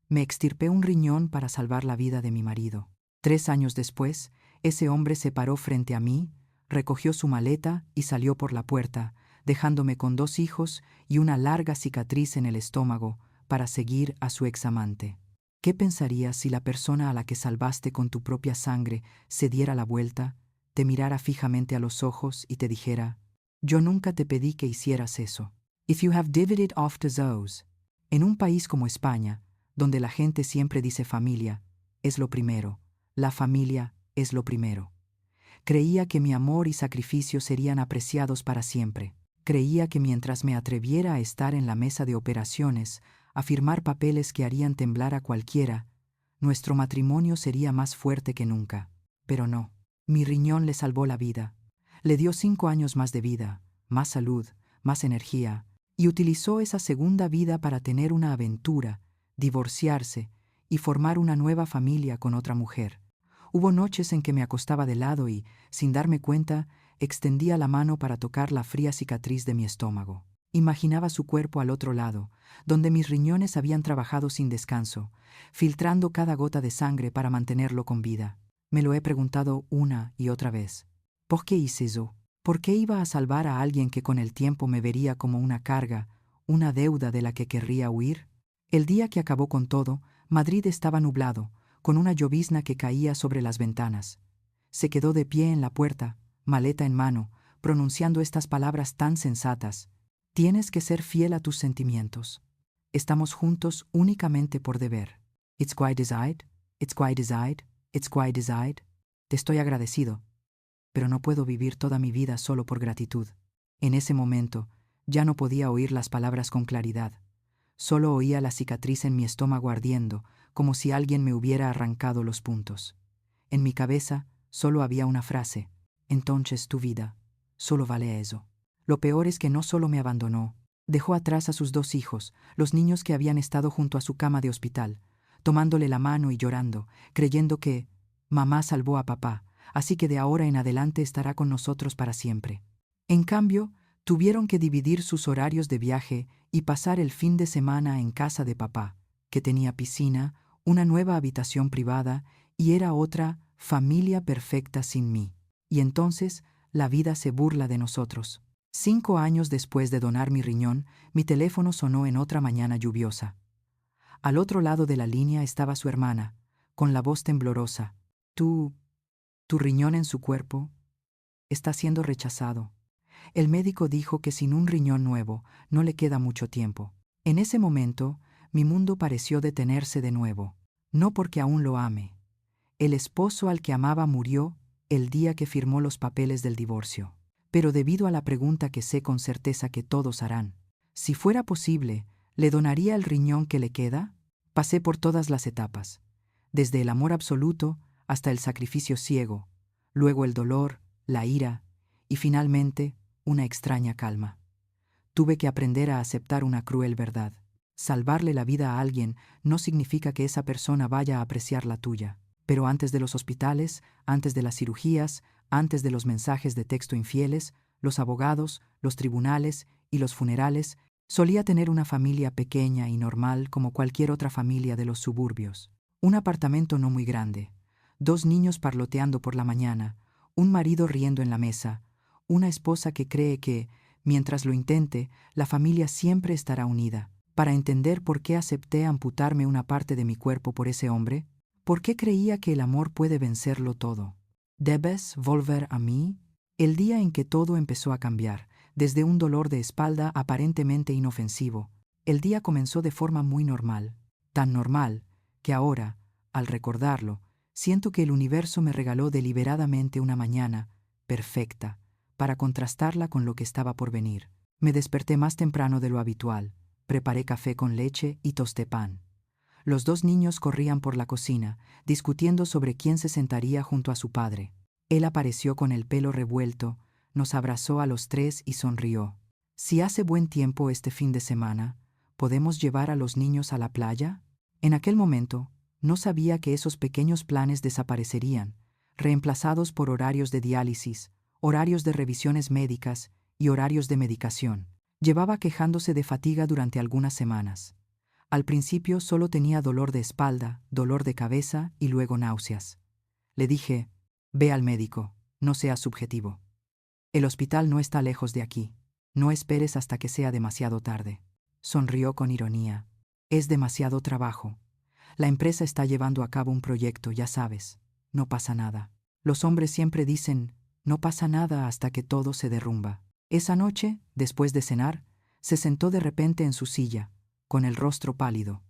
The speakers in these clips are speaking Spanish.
Me extirpé un riñón para salvar la vida de mi marido. 3 años después, ese hombre se paró frente a mí, recogió su maleta y salió por la puerta, dejándome con 2 hijos y una larga cicatriz en el estómago para seguir a su examante. ¿Qué pensarías si la persona a la que salvaste con tu propia sangre se diera la vuelta, te mirara fijamente a los ojos y te dijera: yo nunca te pedí que hicieras eso? If you have divided off to those. En un país como España, donde la gente siempre dice familia, es lo primero, la familia es lo primero. Creía que mi amor y sacrificio serían apreciados para siempre. Creía que mientras me atreviera a estar en la mesa de operaciones, a firmar papeles que harían temblar a cualquiera, nuestro matrimonio sería más fuerte que nunca. Pero no, mi riñón le salvó la vida. Le dio 5 años más de vida, más salud, más energía, y utilizó esa segunda vida para tener una aventura, divorciarse y formar una nueva familia con otra mujer. Hubo noches en que me acostaba de lado y, sin darme cuenta, extendía la mano para tocar la fría cicatriz de mi estómago. Imaginaba su cuerpo al otro lado, donde mis riñones habían trabajado sin descanso, filtrando cada gota de sangre para mantenerlo con vida. Me lo he preguntado una y otra vez. ¿Por qué hice eso? ¿Por qué iba a salvar a alguien que con el tiempo me vería como una carga, una deuda de la que querría huir? El día que acabó con todo, Madrid estaba nublado, con una llovizna que caía sobre las ventanas. Se quedó de pie en la puerta, maleta en mano, pronunciando estas palabras tan sensatas: tienes que ser fiel a tus sentimientos. Estamos juntos únicamente por deber. It's quite decide, it's quite decide, it's quite decide. Te estoy agradecido, pero no puedo vivir toda mi vida solo por gratitud. En ese momento, ya no podía oír las palabras con claridad. Solo oía la cicatriz en mi estómago ardiendo, como si alguien me hubiera arrancado los puntos. En mi cabeza solo había una frase: entonces tu vida solo vale eso. Lo peor es que no solo me abandonó, dejó atrás a sus 2 hijos, los niños que habían estado junto a su cama de hospital, tomándole la mano y llorando, creyendo que mamá salvó a papá, así que de ahora en adelante estará con nosotros para siempre. En cambio, tuvieron que dividir sus horarios de viaje y pasar el fin de semana en casa de papá, que tenía piscina, una nueva habitación privada y era otra familia perfecta sin mí. Y entonces la vida se burla de nosotros. 5 años después de donar mi riñón, mi teléfono sonó en otra mañana lluviosa. Al otro lado de la línea estaba su hermana, con la voz temblorosa. Tu riñón en su cuerpo está siendo rechazado. El médico dijo que sin un riñón nuevo no le queda mucho tiempo. En ese momento, mi mundo pareció detenerse de nuevo. No porque aún lo ame. El esposo al que amaba murió el día que firmó los papeles del divorcio. Pero debido a la pregunta que sé con certeza que todos harán, si fuera posible, ¿le donaría el riñón que le queda? Pasé por todas las etapas, desde el amor absoluto hasta el sacrificio ciego, luego el dolor, la ira y finalmente una extraña calma. Tuve que aprender a aceptar una cruel verdad. Salvarle la vida a alguien no significa que esa persona vaya a apreciar la tuya. Pero antes de los hospitales, antes de las cirugías, antes de los mensajes de texto infieles, los abogados, los tribunales y los funerales, solía tener una familia pequeña y normal como cualquier otra familia de los suburbios. Un apartamento no muy grande, 2 niños parloteando por la mañana, un marido riendo en la mesa, una esposa que cree que, mientras lo intente, la familia siempre estará unida. Para entender por qué acepté amputarme una parte de mi cuerpo por ese hombre, ¿por qué creía que el amor puede vencerlo todo? ¿Debes volver a mí? El día en que todo empezó a cambiar, desde un dolor de espalda aparentemente inofensivo, el día comenzó de forma muy normal, tan normal que ahora, al recordarlo, siento que el universo me regaló deliberadamente una mañana perfecta para contrastarla con lo que estaba por venir. Me desperté más temprano de lo habitual, preparé café con leche y tosté pan. Los 2 niños corrían por la cocina, discutiendo sobre quién se sentaría junto a su padre. Él apareció con el pelo revuelto, nos abrazó a los 3 y sonrió. Si hace buen tiempo este fin de semana, ¿podemos llevar a los niños a la playa? En aquel momento, no sabía que esos pequeños planes desaparecerían, reemplazados por horarios de diálisis, horarios de revisiones médicas y horarios de medicación. Llevaba quejándose de fatiga durante algunas semanas. Al principio solo tenía dolor de espalda, dolor de cabeza y luego náuseas. Le dije, ve al médico, no seas subjetivo. El hospital no está lejos de aquí. No esperes hasta que sea demasiado tarde. Sonrió con ironía. Es demasiado trabajo. La empresa está llevando a cabo un proyecto, ya sabes. No pasa nada. Los hombres siempre dicen, no pasa nada hasta que todo se derrumba. Esa noche, después de cenar, se sentó de repente en su silla, con el rostro pálido.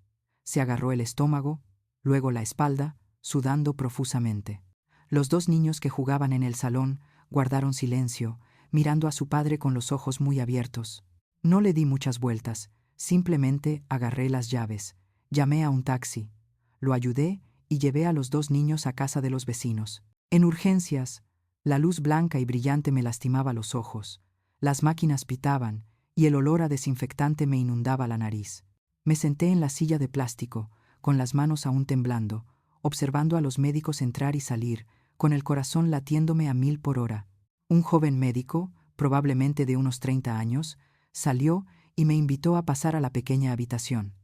Se agarró el estómago, luego la espalda, sudando profusamente. Los dos niños que jugaban en el salón guardaron silencio, mirando a su padre con los ojos muy abiertos. No le di muchas vueltas, simplemente agarré las llaves, llamé a un taxi, lo ayudé y llevé a los dos niños a casa de los vecinos. En urgencias, la luz blanca y brillante me lastimaba los ojos, las máquinas pitaban y el olor a desinfectante me inundaba la nariz. Me senté en la silla de plástico, con las manos aún temblando, observando a los médicos entrar y salir, con el corazón latiéndome a 1000 por hora. Un joven médico, probablemente de unos 30 años, salió y me invitó a pasar a la pequeña habitación.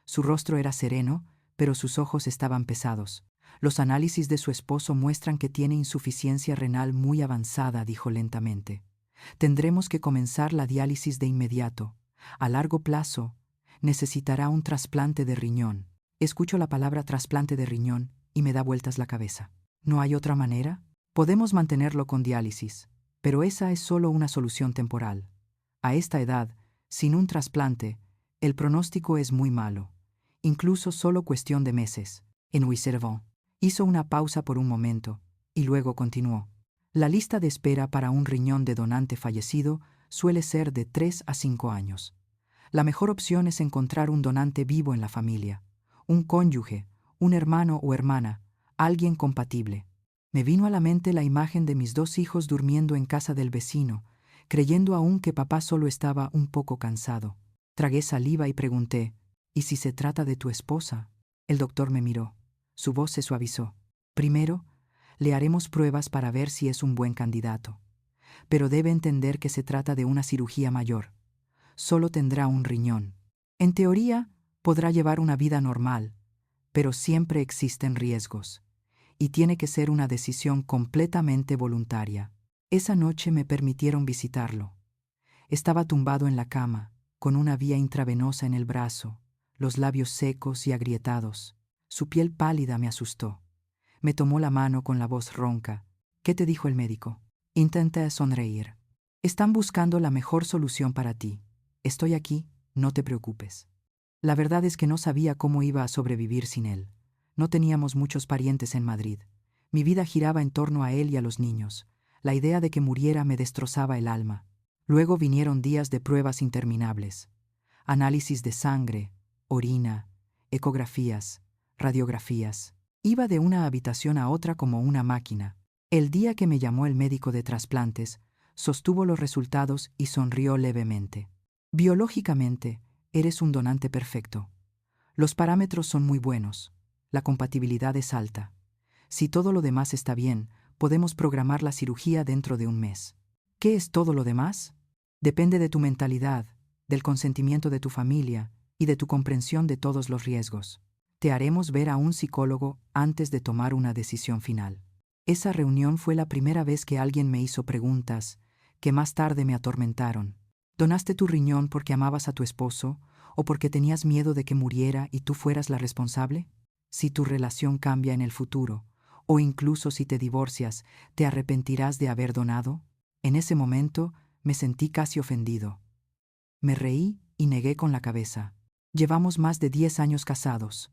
Su rostro era sereno, pero sus ojos estaban pesados. Los análisis de su esposo muestran que tiene insuficiencia renal muy avanzada, dijo lentamente. Tendremos que comenzar la diálisis de inmediato. A largo plazo, necesitará un trasplante de riñón. Escucho la palabra trasplante de riñón y me da vueltas la cabeza. ¿No hay otra manera? Podemos mantenerlo con diálisis, pero esa es solo una solución temporal. A esta edad, sin un trasplante, el pronóstico es muy malo, incluso solo cuestión de meses. En Huiservon hizo una pausa por un momento y luego continuó. La lista de espera para un riñón de donante fallecido suele ser de 3 a 5 años. La mejor opción es encontrar un donante vivo en la familia, un cónyuge, un hermano o hermana, alguien compatible. Me vino a la mente la imagen de mis dos hijos durmiendo en casa del vecino, creyendo aún que papá solo estaba un poco cansado. Tragué saliva y pregunté, ¿y si se trata de tu esposa? El doctor me miró. Su voz se suavizó. Primero, le haremos pruebas para ver si es un buen candidato. Pero debe entender que se trata de una cirugía mayor. Solo tendrá un riñón. En teoría, podrá llevar una vida normal, pero siempre existen riesgos. Y tiene que ser una decisión completamente voluntaria. Esa noche me permitieron visitarlo. Estaba tumbado en la cama, con una vía intravenosa en el brazo, los labios secos y agrietados. Su piel pálida me asustó. Me tomó la mano con la voz ronca. ¿Qué te dijo el médico? Intenté sonreír. Están buscando la mejor solución para ti. Estoy aquí, no te preocupes. La verdad es que no sabía cómo iba a sobrevivir sin él. No teníamos muchos parientes en Madrid. Mi vida giraba en torno a él y a los niños. La idea de que muriera me destrozaba el alma. Luego vinieron días de pruebas interminables. Análisis de sangre, orina, ecografías, radiografías. Iba de una habitación a otra como una máquina. El día que me llamó el médico de trasplantes, sostuvo los resultados y sonrió levemente. Biológicamente, eres un donante perfecto. Los parámetros son muy buenos. La compatibilidad es alta. Si todo lo demás está bien, podemos programar la cirugía dentro de un mes. ¿Qué es todo lo demás? Depende de tu mentalidad, del consentimiento de tu familia y de tu comprensión de todos los riesgos. Te haremos ver a un psicólogo antes de tomar una decisión final. Esa reunión fue la primera vez que alguien me hizo preguntas que más tarde me atormentaron. ¿Donaste tu riñón porque amabas a tu esposo o porque tenías miedo de que muriera y tú fueras la responsable? Si tu relación cambia en el futuro, o incluso si te divorcias, ¿te arrepentirás de haber donado? En ese momento me sentí casi ofendido. Me reí y negué con la cabeza. Llevamos más de 10 años casados.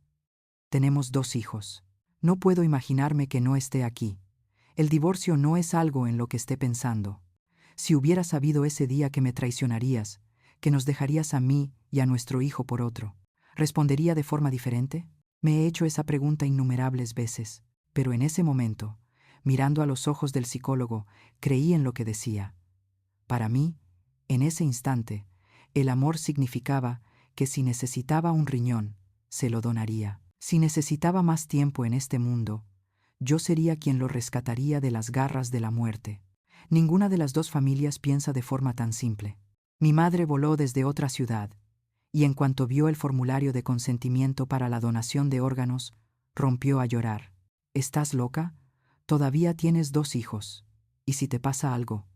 Tenemos 2 hijos. No puedo imaginarme que no esté aquí. El divorcio no es algo en lo que esté pensando. Si hubiera sabido ese día que me traicionarías, que nos dejarías a mí y a nuestro hijo por otro, ¿respondería de forma diferente? Me he hecho esa pregunta innumerables veces, pero en ese momento, mirando a los ojos del psicólogo, creí en lo que decía. Para mí, en ese instante, el amor significaba que si necesitaba un riñón, se lo donaría. Si necesitaba más tiempo en este mundo, yo sería quien lo rescataría de las garras de la muerte. Ninguna de las dos familias piensa de forma tan simple. Mi madre voló desde otra ciudad, y en cuanto vio el formulario de consentimiento para la donación de órganos, rompió a llorar. ¿Estás loca? Todavía tienes 2 hijos. ¿Y si te pasa algo?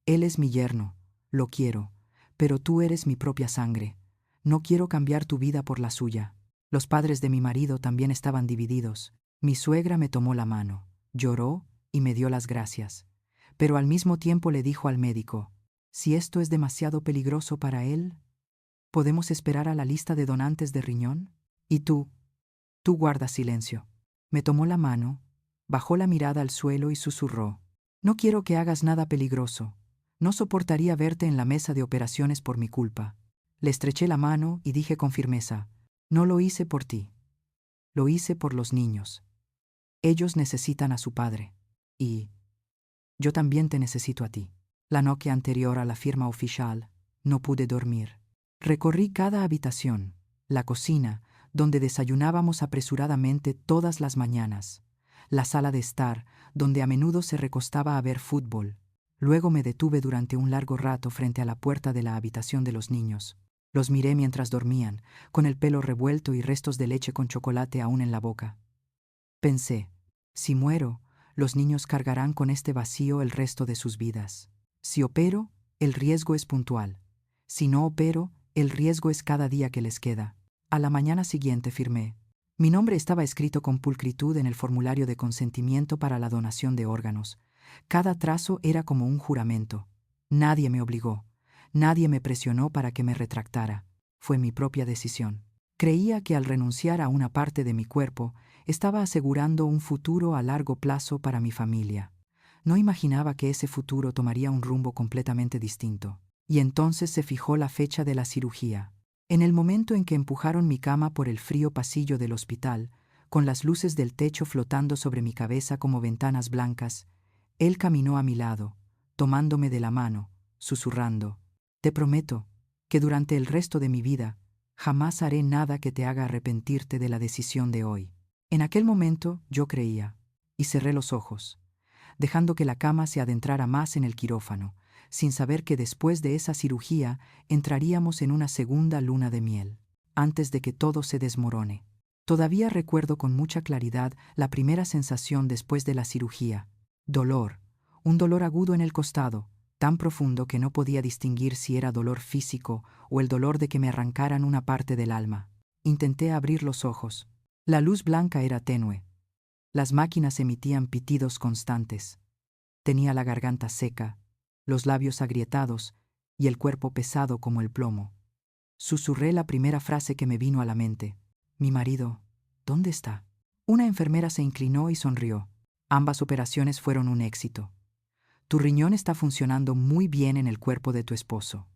Él es mi yerno, lo quiero, pero tú eres mi propia sangre. No quiero cambiar tu vida por la suya. Los padres de mi marido también estaban divididos. Mi suegra me tomó la mano, lloró y me dio las gracias. Pero al mismo tiempo le dijo al médico, si esto es demasiado peligroso para él, ¿podemos esperar a la lista de donantes de riñón? Y tú guardas silencio. Me tomó la mano, bajó la mirada al suelo y susurró, no quiero que hagas nada peligroso. No soportaría verte en la mesa de operaciones por mi culpa. Le estreché la mano y dije con firmeza, no lo hice por ti. Lo hice por los niños. Ellos necesitan a su padre. Y yo también te necesito a ti. La noche anterior a la firma oficial, no pude dormir. Recorrí cada habitación, la cocina, donde desayunábamos apresuradamente todas las mañanas, la sala de estar, donde a menudo se recostaba a ver fútbol. Luego me detuve durante un largo rato frente a la puerta de la habitación de los niños. Los miré mientras dormían, con el pelo revuelto y restos de leche con chocolate aún en la boca. Pensé, si muero, los niños cargarán con este vacío el resto de sus vidas. Si opero, el riesgo es puntual. Si no opero, el riesgo es cada día que les queda. A la mañana siguiente firmé. Mi nombre estaba escrito con pulcritud en el formulario de consentimiento para la donación de órganos. Cada trazo era como un juramento. Nadie me obligó. Nadie me presionó para que me retractara. Fue mi propia decisión. Creía que al renunciar a una parte de mi cuerpo, estaba asegurando un futuro a largo plazo para mi familia. No imaginaba que ese futuro tomaría un rumbo completamente distinto. Y entonces se fijó la fecha de la cirugía. En el momento en que empujaron mi cama por el frío pasillo del hospital, con las luces del techo flotando sobre mi cabeza como ventanas blancas, él caminó a mi lado, tomándome de la mano, susurrando, te prometo que durante el resto de mi vida jamás haré nada que te haga arrepentirte de la decisión de hoy. En aquel momento yo creía, y cerré los ojos, dejando que la cama se adentrara más en el quirófano, sin saber que después de esa cirugía entraríamos en una segunda luna de miel, antes de que todo se desmorone. Todavía recuerdo con mucha claridad la primera sensación después de la cirugía. Dolor, un dolor agudo en el costado, tan profundo que no podía distinguir si era dolor físico o el dolor de que me arrancaran una parte del alma. Intenté abrir los ojos. La luz blanca era tenue. Las máquinas emitían pitidos constantes. Tenía la garganta seca, los labios agrietados y el cuerpo pesado como el plomo. Susurré la primera frase que me vino a la mente. Mi marido, ¿dónde está? Una enfermera se inclinó y sonrió. Ambas operaciones fueron un éxito. Tu riñón está funcionando muy bien en el cuerpo de tu esposo.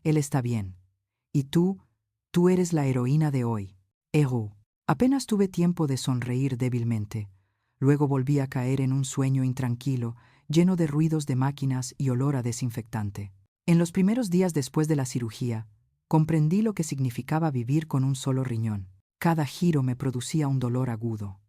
Él está bien. Y tú eres la heroína de hoy. Héroe. Apenas tuve tiempo de sonreír débilmente. Luego volví a caer en un sueño intranquilo, lleno de ruidos de máquinas y olor a desinfectante. En los primeros días después de la cirugía, comprendí lo que significaba vivir con un solo riñón. Cada giro me producía un dolor agudo.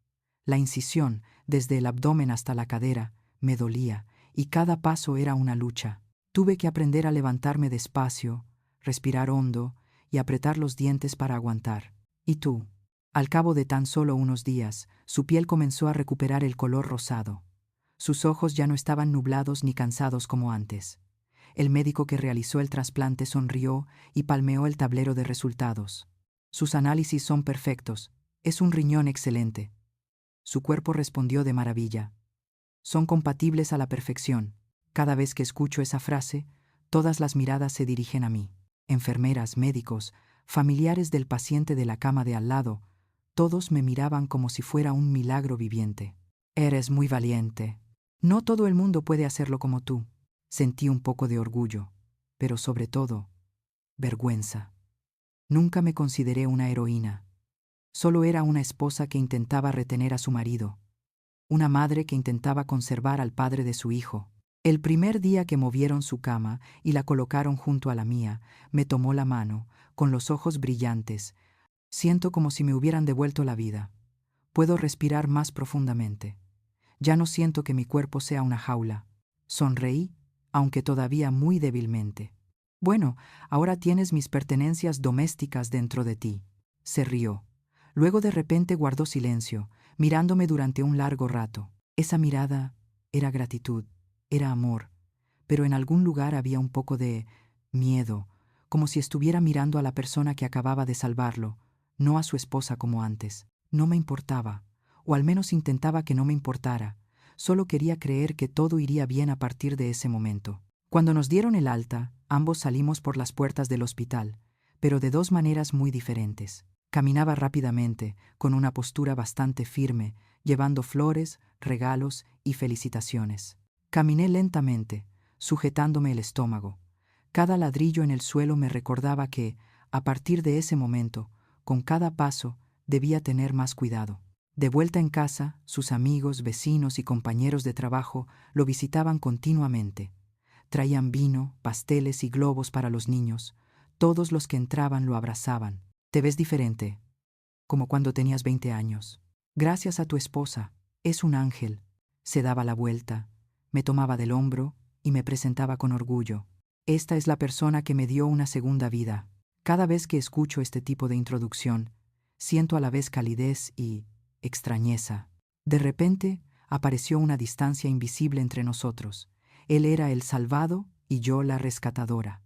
La incisión, desde el abdomen hasta la cadera, me dolía, y cada paso era una lucha. Tuve que aprender a levantarme despacio, respirar hondo y apretar los dientes para aguantar. ¿Y tú? Al cabo de tan solo unos días, su piel comenzó a recuperar el color rosado. Sus ojos ya no estaban nublados ni cansados como antes. El médico que realizó el trasplante sonrió y palmeó el tablero de resultados. Sus análisis son perfectos. Es un riñón excelente. Su cuerpo respondió de maravilla. Son compatibles a la perfección. Cada vez que escucho esa frase, todas las miradas se dirigen a mí. Enfermeras, médicos, familiares del paciente de la cama de al lado, todos me miraban como si fuera un milagro viviente. Eres muy valiente. No todo el mundo puede hacerlo como tú. Sentí un poco de orgullo, pero sobre todo, vergüenza. Nunca me consideré una heroína. Solo era una esposa que intentaba retener a su marido. Una madre que intentaba conservar al padre de su hijo. El primer día que movieron su cama y la colocaron junto a la mía, me tomó la mano, con los ojos brillantes. Siento como si me hubieran devuelto la vida. Puedo respirar más profundamente. Ya no siento que mi cuerpo sea una jaula. Sonreí, aunque todavía muy débilmente. Bueno, ahora tienes mis pertenencias domésticas dentro de ti. Se rió. Luego de repente guardó silencio, mirándome durante un largo rato. Esa mirada era gratitud, era amor, pero en algún lugar había un poco de miedo, como si estuviera mirando a la persona que acababa de salvarlo, no a su esposa como antes. No me importaba, o al menos intentaba que no me importara. Solo quería creer que todo iría bien a partir de ese momento. Cuando nos dieron el alta, ambos salimos por las puertas del hospital, pero de dos maneras muy diferentes. Caminaba rápidamente, con una postura bastante firme, llevando flores, regalos y felicitaciones. Caminé lentamente, sujetándome el estómago. Cada ladrillo en el suelo me recordaba que, a partir de ese momento, con cada paso, debía tener más cuidado. De vuelta en casa, sus amigos, vecinos y compañeros de trabajo lo visitaban continuamente. Traían vino, pasteles y globos para los niños. Todos los que entraban lo abrazaban. Te ves diferente, como cuando tenías 20 años. Gracias a tu esposa, es un ángel. Se daba la vuelta, me tomaba del hombro y me presentaba con orgullo. Esta es la persona que me dio una segunda vida. Cada vez que escucho este tipo de introducción, siento a la vez calidez y extrañeza. De repente, apareció una distancia invisible entre nosotros. Él era el salvado y yo la rescatadora.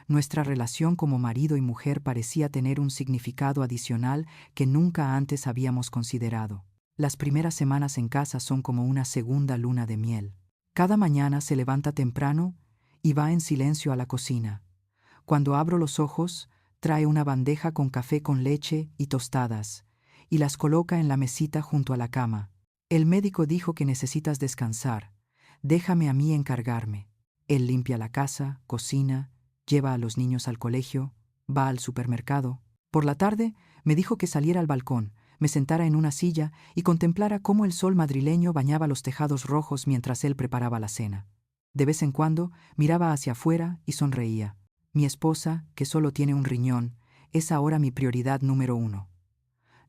Nuestra relación como marido y mujer parecía tener un significado adicional que nunca antes habíamos considerado. Las primeras semanas en casa son como una segunda luna de miel. Cada mañana se levanta temprano y va en silencio a la cocina. Cuando abro los ojos, trae una bandeja con café con leche y tostadas, y las coloca en la mesita junto a la cama. El médico dijo que necesitas descansar. Déjame a mí encargarme. Él limpia la casa, cocina, lleva a los niños al colegio, va al supermercado. Por la tarde me dijo que saliera al balcón, me sentara en una silla y contemplara cómo el sol madrileño bañaba los tejados rojos mientras él preparaba la cena. De vez en cuando miraba hacia afuera y sonreía. Mi esposa, que solo tiene un riñón, es ahora mi prioridad número 1.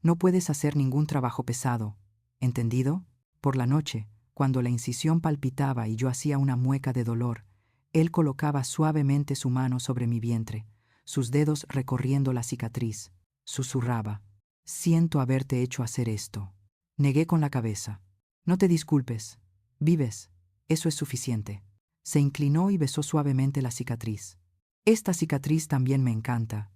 No puedes hacer ningún trabajo pesado, ¿entendido? Por la noche, cuando la incisión palpitaba y yo hacía una mueca de dolor, él colocaba suavemente su mano sobre mi vientre, sus dedos recorriendo la cicatriz. Susurraba: «Siento haberte hecho hacer esto». Negué con la cabeza. «No te disculpes. Vives. Eso es suficiente». Se inclinó y besó suavemente la cicatriz. «Esta cicatriz también me encanta.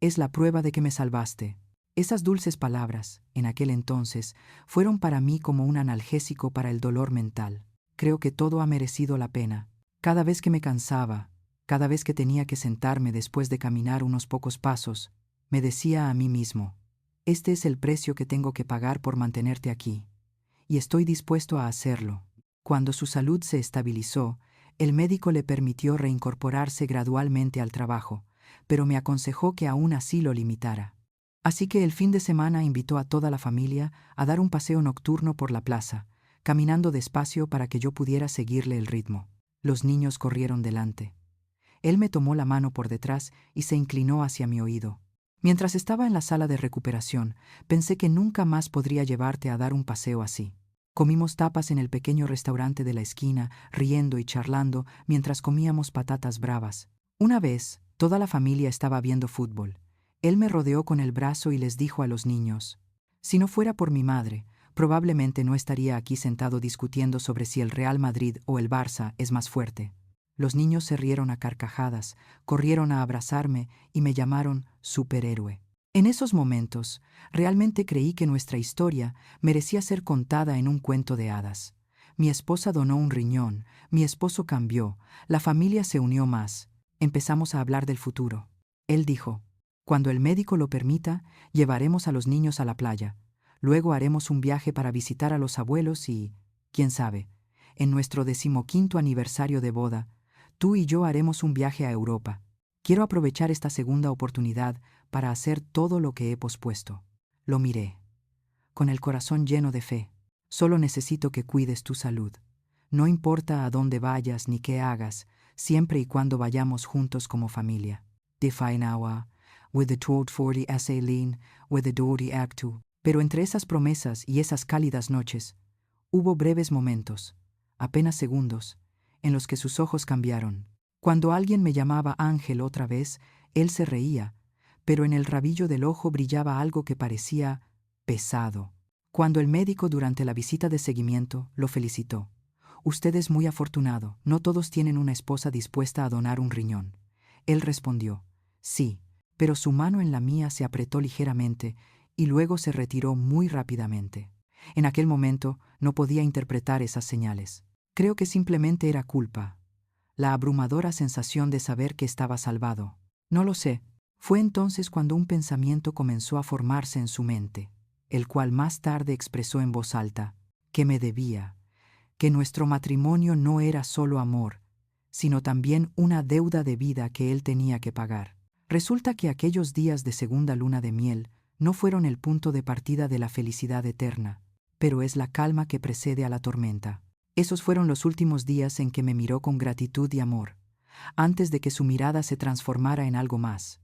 Es la prueba de que me salvaste». Esas dulces palabras, en aquel entonces, fueron para mí como un analgésico para el dolor mental. Creo que todo ha merecido la pena. Cada vez que me cansaba, cada vez que tenía que sentarme después de caminar unos pocos pasos, me decía a mí mismo: «Este es el precio que tengo que pagar por mantenerte aquí. Y estoy dispuesto a hacerlo». Cuando su salud se estabilizó, el médico le permitió reincorporarse gradualmente al trabajo, pero me aconsejó que aún así lo limitara. Así que el fin de semana invitó a toda la familia a dar un paseo nocturno por la plaza, caminando despacio para que yo pudiera seguirle el ritmo. Los niños corrieron delante. Él me tomó la mano por detrás y se inclinó hacia mi oído. Mientras estaba en la sala de recuperación, pensé que nunca más podría llevarte a dar un paseo así. Comimos tapas en el pequeño restaurante de la esquina, riendo y charlando mientras comíamos patatas bravas. Una vez, toda la familia estaba viendo fútbol. Él me rodeó con el brazo y les dijo a los niños: «Si no fuera por mi madre, probablemente no estaría aquí sentado discutiendo sobre si el Real Madrid o el Barça es más fuerte». Los niños se rieron a carcajadas, corrieron a abrazarme y me llamaron superhéroe. En esos momentos, realmente creí que nuestra historia merecía ser contada en un cuento de hadas. Mi esposa donó un riñón, mi esposo cambió, la familia se unió más. Empezamos a hablar del futuro. Él dijo: «Cuando el médico lo permita, llevaremos a los niños a la playa. Luego haremos un viaje para visitar a los abuelos y, quién sabe, en nuestro 15º aniversario de boda, tú y yo haremos un viaje a Europa. Quiero aprovechar esta segunda oportunidad para hacer todo lo que he pospuesto». Lo miré, con el corazón lleno de fe. «Solo necesito que cuides tu salud. No importa a dónde vayas ni qué hagas, siempre y cuando vayamos juntos como familia». Define our, with the 1240 essay lean, with the Dory Act 2. Pero entre esas promesas y esas cálidas noches, hubo breves momentos, apenas segundos, en los que sus ojos cambiaron. Cuando alguien me llamaba Ángel otra vez, él se reía, pero en el rabillo del ojo brillaba algo que parecía pesado. Cuando el médico durante la visita de seguimiento lo felicitó. Usted es muy afortunado, no todos tienen una esposa dispuesta a donar un riñón. Él respondió, sí, pero su mano en la mía se apretó ligeramente y luego se retiró muy rápidamente. En aquel momento no podía interpretar esas señales. Creo que simplemente era culpa, la abrumadora sensación de saber que estaba salvado. No lo sé. Fue entonces cuando un pensamiento comenzó a formarse en su mente, el cual más tarde expresó en voz alta, que me debía, que nuestro matrimonio no era solo amor, sino también una deuda de vida que él tenía que pagar. Resulta que aquellos días de segunda luna de miel no fueron el punto de partida de la felicidad eterna, pero es la calma que precede a la tormenta. Esos fueron los últimos días en que me miró con gratitud y amor, antes de que su mirada se transformara en algo más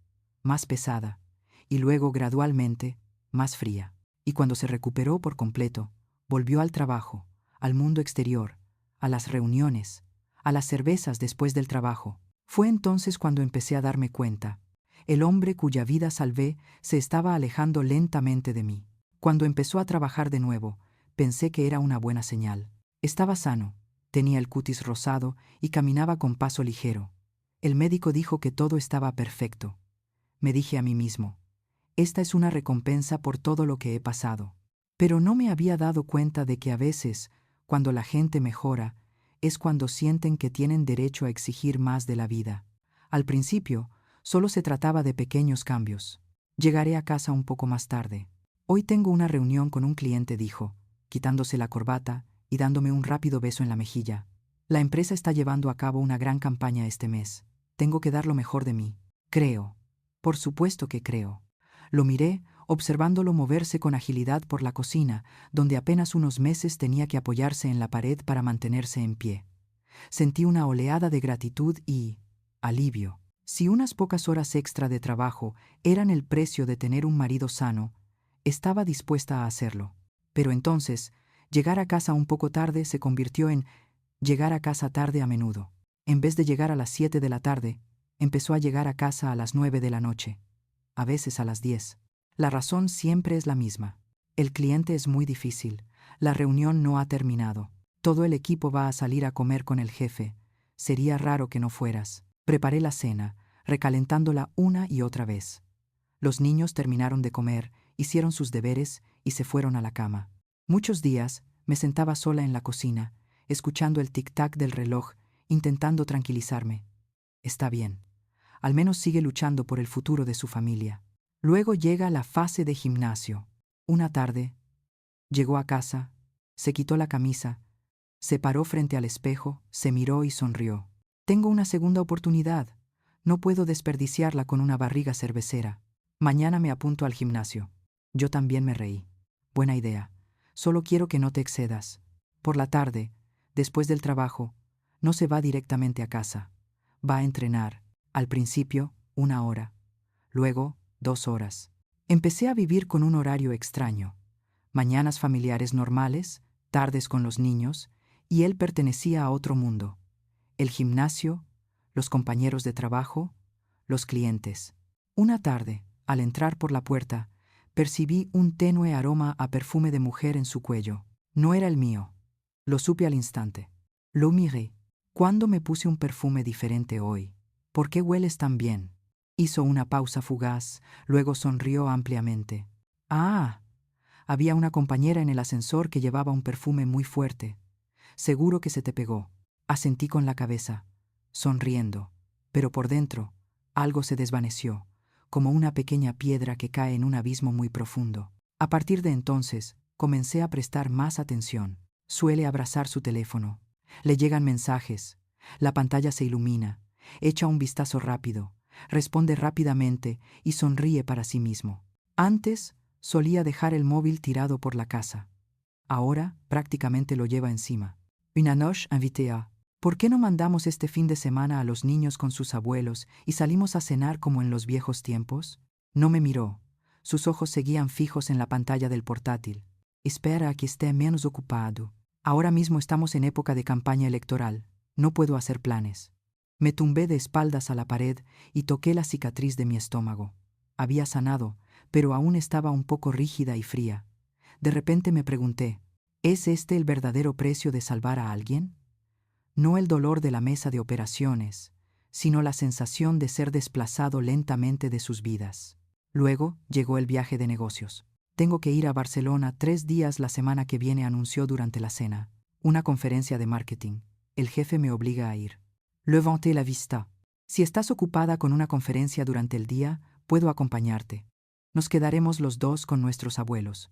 pesada, y luego gradualmente más fría. Y cuando se recuperó por completo, volvió al trabajo, al mundo exterior, a las reuniones, a las cervezas después del trabajo. Fue entonces cuando empecé a darme cuenta. El hombre cuya vida salvé se estaba alejando lentamente de mí. Cuando empezó a trabajar de nuevo, pensé que era una buena señal. Estaba sano, tenía el cutis rosado y caminaba con paso ligero. El médico dijo que todo estaba perfecto. Me dije a mí mismo, esta es una recompensa por todo lo que he pasado. Pero no me había dado cuenta de que a veces, cuando la gente mejora, es cuando sienten que tienen derecho a exigir más de la vida. Al principio, solo se trataba de pequeños cambios. Llegaré a casa un poco más tarde. Hoy tengo una reunión con un cliente, dijo, quitándose la corbata y dándome un rápido beso en la mejilla. La empresa está llevando a cabo una gran campaña este mes. Tengo que dar lo mejor de mí. Creo. Por supuesto que creo. Lo miré, observándolo moverse con agilidad por la cocina, donde apenas unos meses tenía que apoyarse en la pared para mantenerse en pie. Sentí una oleada de gratitud y alivio. Si unas pocas horas extra de trabajo eran el precio de tener un marido sano, estaba dispuesta a hacerlo. Pero entonces, llegar a casa un poco tarde se convirtió en llegar a casa tarde a menudo. En vez de llegar a las 7 de la tarde, empezó a llegar a casa a las 9 de la noche, a veces a las 10. La razón siempre es la misma. El cliente es muy difícil. La reunión no ha terminado. Todo el equipo va a salir a comer con el jefe. Sería raro que no fueras. Preparé la cena, recalentándola una y otra vez. Los niños terminaron de comer, hicieron sus deberes y se fueron a la cama. Muchos días me sentaba sola en la cocina, escuchando el tic-tac del reloj, intentando tranquilizarme. Está bien. Al menos sigue luchando por el futuro de su familia. Luego llega la fase de gimnasio. Una tarde, llegó a casa, se quitó la camisa, se paró frente al espejo, se miró y sonrió. Tengo una segunda oportunidad. No puedo desperdiciarla con una barriga cervecera. Mañana me apunto al gimnasio. Yo también me reí. Buena idea. Solo quiero que no te excedas. Por la tarde, después del trabajo, no se va directamente a casa. Va a entrenar. Al principio, 1 hora. Luego, 2 horas. Empecé a vivir con un horario extraño. Mañanas familiares normales, tardes con los niños, y él pertenecía a otro mundo. El gimnasio, los compañeros de trabajo, los clientes. Una tarde, al entrar por la puerta, percibí un tenue aroma a perfume de mujer en su cuello. No era el mío. Lo supe al instante. Lo miré. ¿Cuándo me puse un perfume diferente hoy? ¿Por qué hueles tan bien? Hizo una pausa fugaz, luego sonrió ampliamente. Ah, había una compañera en el ascensor que llevaba un perfume muy fuerte. Seguro que se te pegó. Asentí con la cabeza, sonriendo, pero por dentro algo se desvaneció, como una pequeña piedra que cae en un abismo muy profundo. A partir de entonces, comencé a prestar más atención. Suele abrazar su teléfono. Le llegan mensajes. La pantalla se ilumina. Echa un vistazo rápido. Responde rápidamente y sonríe para sí mismo. Antes, solía dejar el móvil tirado por la casa. Ahora, prácticamente lo lleva encima. Una noche invité a. ¿Por qué no mandamos este fin de semana a los niños con sus abuelos y salimos a cenar como en los viejos tiempos? No me miró. Sus ojos seguían fijos en la pantalla del portátil. Espera a que esté menos ocupado. Ahora mismo estamos en época de campaña electoral. No puedo hacer planes. Me tumbé de espaldas a la pared y toqué la cicatriz de mi estómago. Había sanado, pero aún estaba un poco rígida y fría. De repente me pregunté, ¿es este el verdadero precio de salvar a alguien? No el dolor de la mesa de operaciones, sino la sensación de ser desplazado lentamente de sus vidas. Luego llegó el viaje de negocios. Tengo que ir a Barcelona 3 días la semana que viene, anunció durante la cena. Una conferencia de marketing. El jefe me obliga a ir. Levanté la vista. Si estás ocupada con una conferencia durante el día, puedo acompañarte. Nos quedaremos los dos con nuestros abuelos.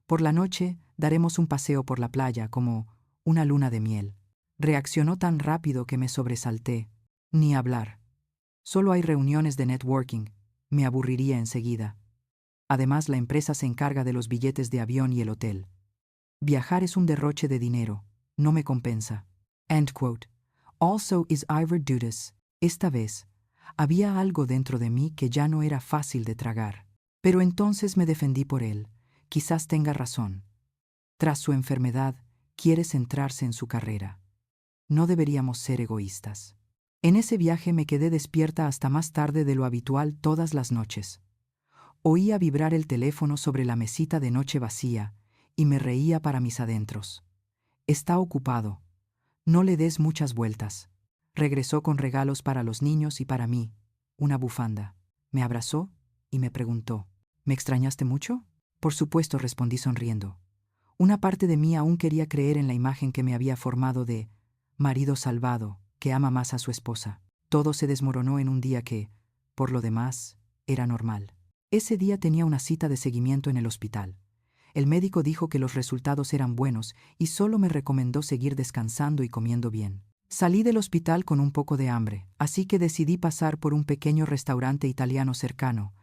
Por la noche daremos un paseo por la playa como una luna de miel. Reaccionó tan rápido que me sobresalté. Ni hablar. Solo hay reuniones de networking. Me aburriría enseguida. Además, la empresa se encarga de los billetes de avión y el hotel. Viajar es un derroche de dinero. No me compensa. End quote. Also is Ivor Dudas. Esta vez, había algo dentro de mí que ya no era fácil de tragar. Pero entonces me defendí por él. Quizás tenga razón. Tras su enfermedad, quiere centrarse en su carrera. No deberíamos ser egoístas. En ese viaje me quedé despierta hasta más tarde de lo habitual todas las noches. Oía vibrar el teléfono sobre la mesita de noche vacía y me reía para mis adentros. Está ocupado. No le des muchas vueltas. Regresó con regalos para los niños y para mí, una bufanda. Me abrazó y me preguntó, ¿me extrañaste mucho? Por supuesto, respondí sonriendo. Una parte de mí aún quería creer en la imagen que me había formado de marido salvado, que ama más a su esposa. Todo se desmoronó en un día que, por lo demás, era normal. Ese día tenía una cita de seguimiento en el hospital. El médico dijo que los resultados eran buenos y solo me recomendó seguir descansando y comiendo bien. Salí del hospital con un poco de hambre, así que decidí pasar por un pequeño restaurante italiano cercano,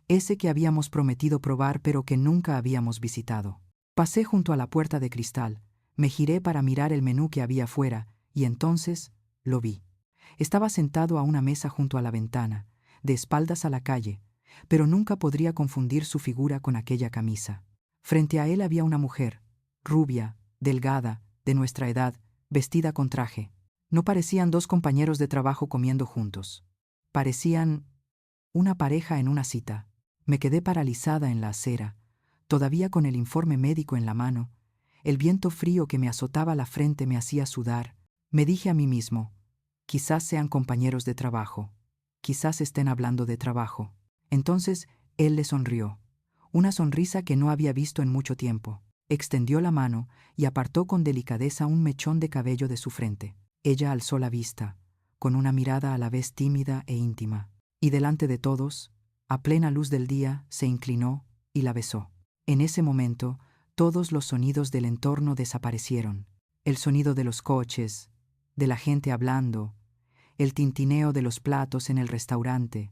ese que habíamos prometido probar pero que nunca habíamos visitado. Pasé junto a la puerta de cristal, me giré para mirar el menú que había fuera y entonces lo vi. Estaba sentado a una mesa junto a la ventana, de espaldas a la calle, pero nunca podría confundir su figura con aquella camisa. Frente a él había una mujer, rubia, delgada, de nuestra edad, vestida con traje. No parecían dos compañeros de trabajo comiendo juntos. Parecían una pareja en una cita. Me quedé paralizada en la acera, todavía con el informe médico en la mano. El viento frío que me azotaba la frente me hacía sudar. Me dije a mí mismo, quizás sean compañeros de trabajo, quizás estén hablando de trabajo. Entonces él le sonrió, una sonrisa que no había visto en mucho tiempo. Extendió la mano y apartó con delicadeza un mechón de cabello de su frente. Ella alzó la vista, con una mirada a la vez tímida e íntima, y delante de todos, a plena luz del día, se inclinó y la besó. En ese momento, todos los sonidos del entorno desaparecieron. El sonido de los coches, de la gente hablando, el tintineo de los platos en el restaurante.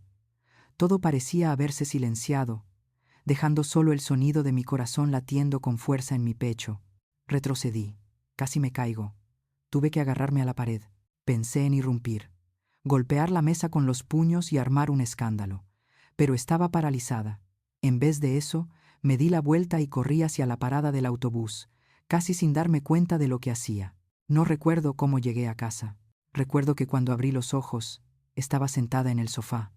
Todo parecía haberse silenciado, dejando solo el sonido de mi corazón latiendo con fuerza en mi pecho. Retrocedí. Casi me caigo. Tuve que agarrarme a la pared. Pensé en irrumpir, golpear la mesa con los puños y armar un escándalo. Pero estaba paralizada. En vez de eso, me di la vuelta y corrí hacia la parada del autobús, casi sin darme cuenta de lo que hacía. No recuerdo cómo llegué a casa. Recuerdo que cuando abrí los ojos, estaba sentada en el sofá.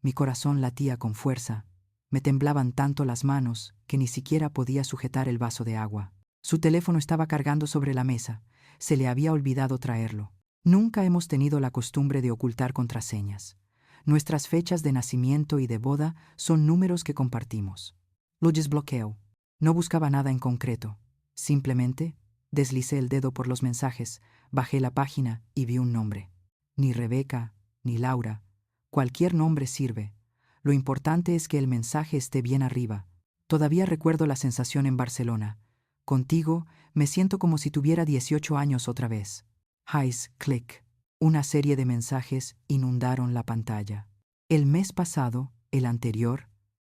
Mi corazón latía con fuerza. Me temblaban tanto las manos que ni siquiera podía sujetar el vaso de agua. Su teléfono estaba cargando sobre la mesa. Se le había olvidado traerlo. Nunca hemos tenido la costumbre de ocultar contraseñas. Nuestras fechas de nacimiento y de boda son números que compartimos. Lo desbloqueo. No buscaba nada en concreto. Simplemente deslicé el dedo por los mensajes, bajé la página y vi un nombre. Ni Rebeca, ni Laura. Cualquier nombre sirve. Lo importante es que el mensaje esté bien arriba. Todavía recuerdo la sensación en Barcelona. Contigo me siento como si tuviera 18 años otra vez. Heiß, click. Una serie de mensajes inundaron la pantalla. El mes pasado, el anterior,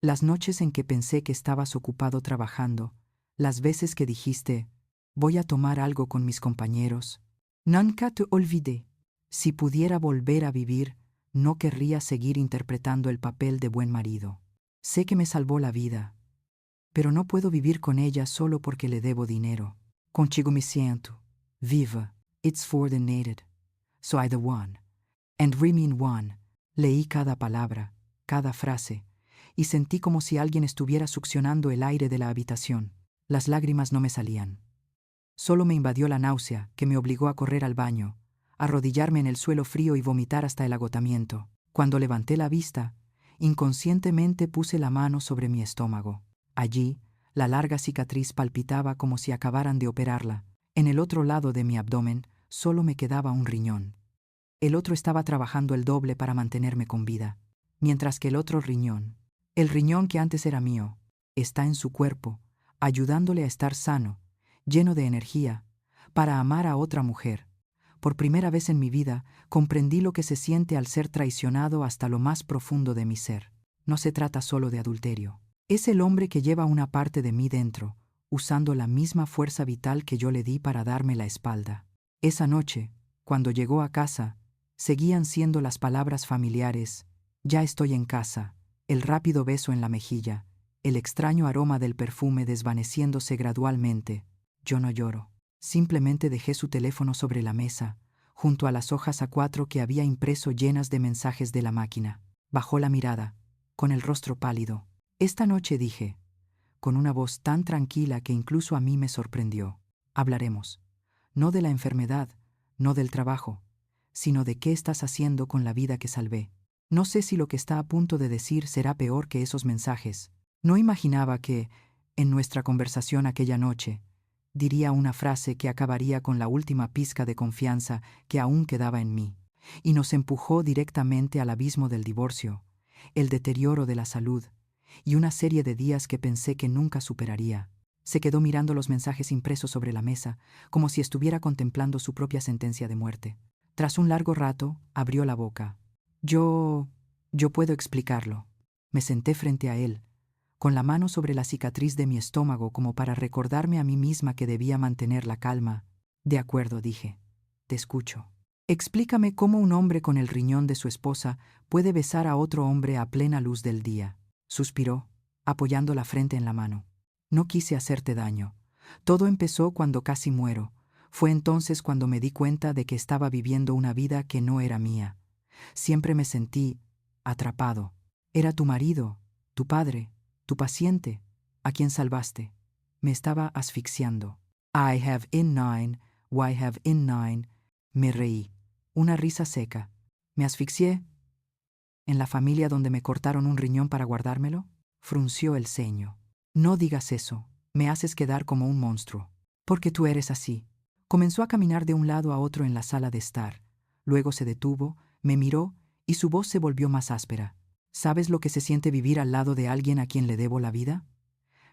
las noches en que pensé que estabas ocupado trabajando, las veces que dijiste, voy a tomar algo con mis compañeros. Nunca te olvidé. Si pudiera volver a vivir, no querría seguir interpretando el papel de buen marido. Sé que me salvó la vida, pero no puedo vivir con ella solo porque le debo dinero. Contigo me siento viva. It's for the needed. Soy the one. And remain one. Leí cada palabra, cada frase, y sentí como si alguien estuviera succionando el aire de la habitación. Las lágrimas no me salían. Solo me invadió la náusea, que me obligó a correr al baño, a arrodillarme en el suelo frío y vomitar hasta el agotamiento. Cuando levanté la vista, inconscientemente puse la mano sobre mi estómago. Allí, la larga cicatriz palpitaba como si acabaran de operarla. En el otro lado de mi abdomen solo me quedaba un riñón. El otro estaba trabajando el doble para mantenerme con vida, mientras que el otro riñón, el riñón que antes era mío, está en su cuerpo, ayudándole a estar sano, lleno de energía, para amar a otra mujer. Por primera vez en mi vida, comprendí lo que se siente al ser traicionado hasta lo más profundo de mi ser. No se trata solo de adulterio. Es el hombre que lleva una parte de mí dentro, usando la misma fuerza vital que yo le di para darme la espalda. Esa noche, cuando llegó a casa, seguían siendo las palabras familiares: ya estoy en casa, el rápido beso en la mejilla, el extraño aroma del perfume desvaneciéndose gradualmente. Yo no lloro. Simplemente dejé su teléfono sobre la mesa, junto a las hojas A4 que había impreso llenas de mensajes de la máquina. Bajó la mirada, con el rostro pálido. Esta noche, dije, con una voz tan tranquila que incluso a mí me sorprendió, hablaremos. No de la enfermedad, no del trabajo, sino de qué estás haciendo con la vida que salvé. No sé si lo que está a punto de decir será peor que esos mensajes. No imaginaba que, en nuestra conversación aquella noche, diría una frase que acabaría con la última pizca de confianza que aún quedaba en mí, y nos empujó directamente al abismo del divorcio, el deterioro de la salud, y una serie de días que pensé que nunca superaría. Se quedó mirando los mensajes impresos sobre la mesa, como si estuviera contemplando su propia sentencia de muerte. Tras un largo rato, abrió la boca. Yo puedo explicarlo. Me senté frente a él, con la mano sobre la cicatriz de mi estómago como para recordarme a mí misma que debía mantener la calma. De acuerdo, dije. Te escucho. Explícame cómo un hombre con el riñón de su esposa puede besar a otro hombre a plena luz del día. Suspiró, apoyando la frente en la mano. No quise hacerte daño. Todo empezó cuando casi muero. Fue entonces cuando me di cuenta de que estaba viviendo una vida que no era mía. Siempre me sentí atrapado. Era tu marido, tu padre, tu paciente, a quien salvaste. Me estaba asfixiando. I have in nine, why have in nine. Me reí. Una risa seca. ¿Me asfixié? ¿En la familia donde me cortaron un riñón para guardármelo? Frunció el ceño. No digas eso. Me haces quedar como un monstruo. Porque tú eres así. Comenzó a caminar de un lado a otro en la sala de estar. Luego se detuvo, me miró y su voz se volvió más áspera. ¿Sabes lo que se siente vivir al lado de alguien a quien le debo la vida?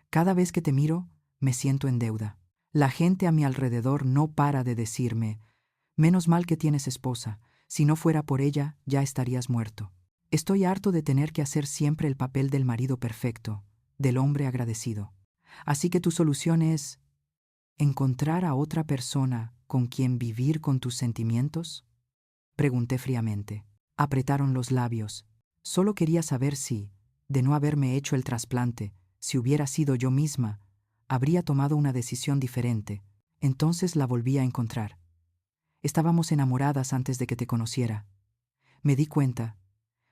Cada vez que te miro, me siento en deuda. La gente a mi alrededor no para de decirme: menos mal que tienes esposa, si no fuera por ella, ya estarías muerto. Estoy harto de tener que hacer siempre el papel del marido perfecto, del hombre agradecido. Así que tu solución es ¿encontrar a otra persona con quien vivir con tus sentimientos? Pregunté fríamente. Apretaron los labios. Solo quería saber si, de no haberme hecho el trasplante, si hubiera sido yo misma, habría tomado una decisión diferente. Entonces la volví a encontrar. Estábamos enamoradas antes de que te conociera. Me di cuenta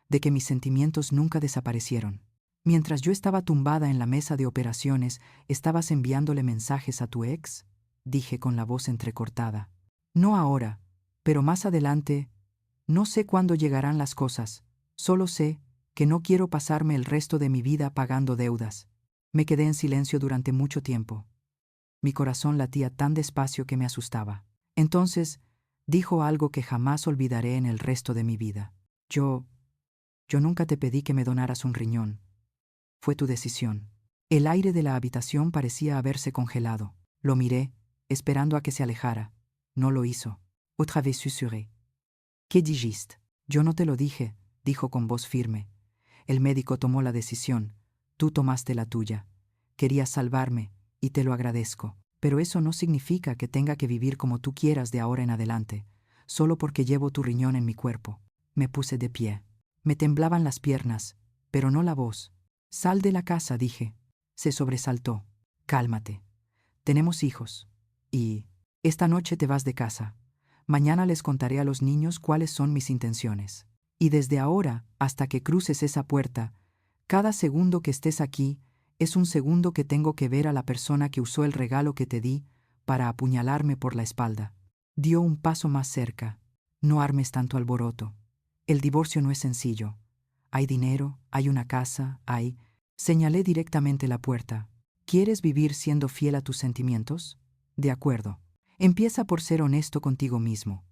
de que mis sentimientos nunca desaparecieron. Mientras yo estaba tumbada en la mesa de operaciones, ¿estabas enviándole mensajes a tu ex?, dije con la voz entrecortada. No ahora, pero más adelante. No sé cuándo llegarán las cosas. Solo sé que no quiero pasarme el resto de mi vida pagando deudas. Me quedé en silencio durante mucho tiempo. Mi corazón latía tan despacio que me asustaba. Entonces, dijo algo que jamás olvidaré en el resto de mi vida. Yo nunca te pedí que me donaras un riñón. Fue tu decisión. El aire de la habitación parecía haberse congelado. Lo miré, esperando a que se alejara. No lo hizo. Otra vez susurré. ¿Qué dijiste? Yo no te lo dije, dijo con voz firme. El médico tomó la decisión. Tú tomaste la tuya. Querías salvarme, y te lo agradezco. Pero eso no significa que tenga que vivir como tú quieras de ahora en adelante, solo porque llevo tu riñón en mi cuerpo. Me puse de pie. Me temblaban las piernas, pero no la voz. Sal de la casa, dije. Se sobresaltó. Cálmate. Tenemos hijos. Y esta noche te vas de casa. Mañana les contaré a los niños cuáles son mis intenciones. Y desde ahora, hasta que cruces esa puerta, cada segundo que estés aquí es un segundo que tengo que ver a la persona que usó el regalo que te di para apuñalarme por la espalda. Dio un paso más cerca. No armes tanto alboroto. El divorcio no es sencillo. Hay dinero, hay una casa, hay... Señalé directamente la puerta. ¿Quieres vivir siendo fiel a tus sentimientos? De acuerdo. Empieza por ser honesto contigo mismo.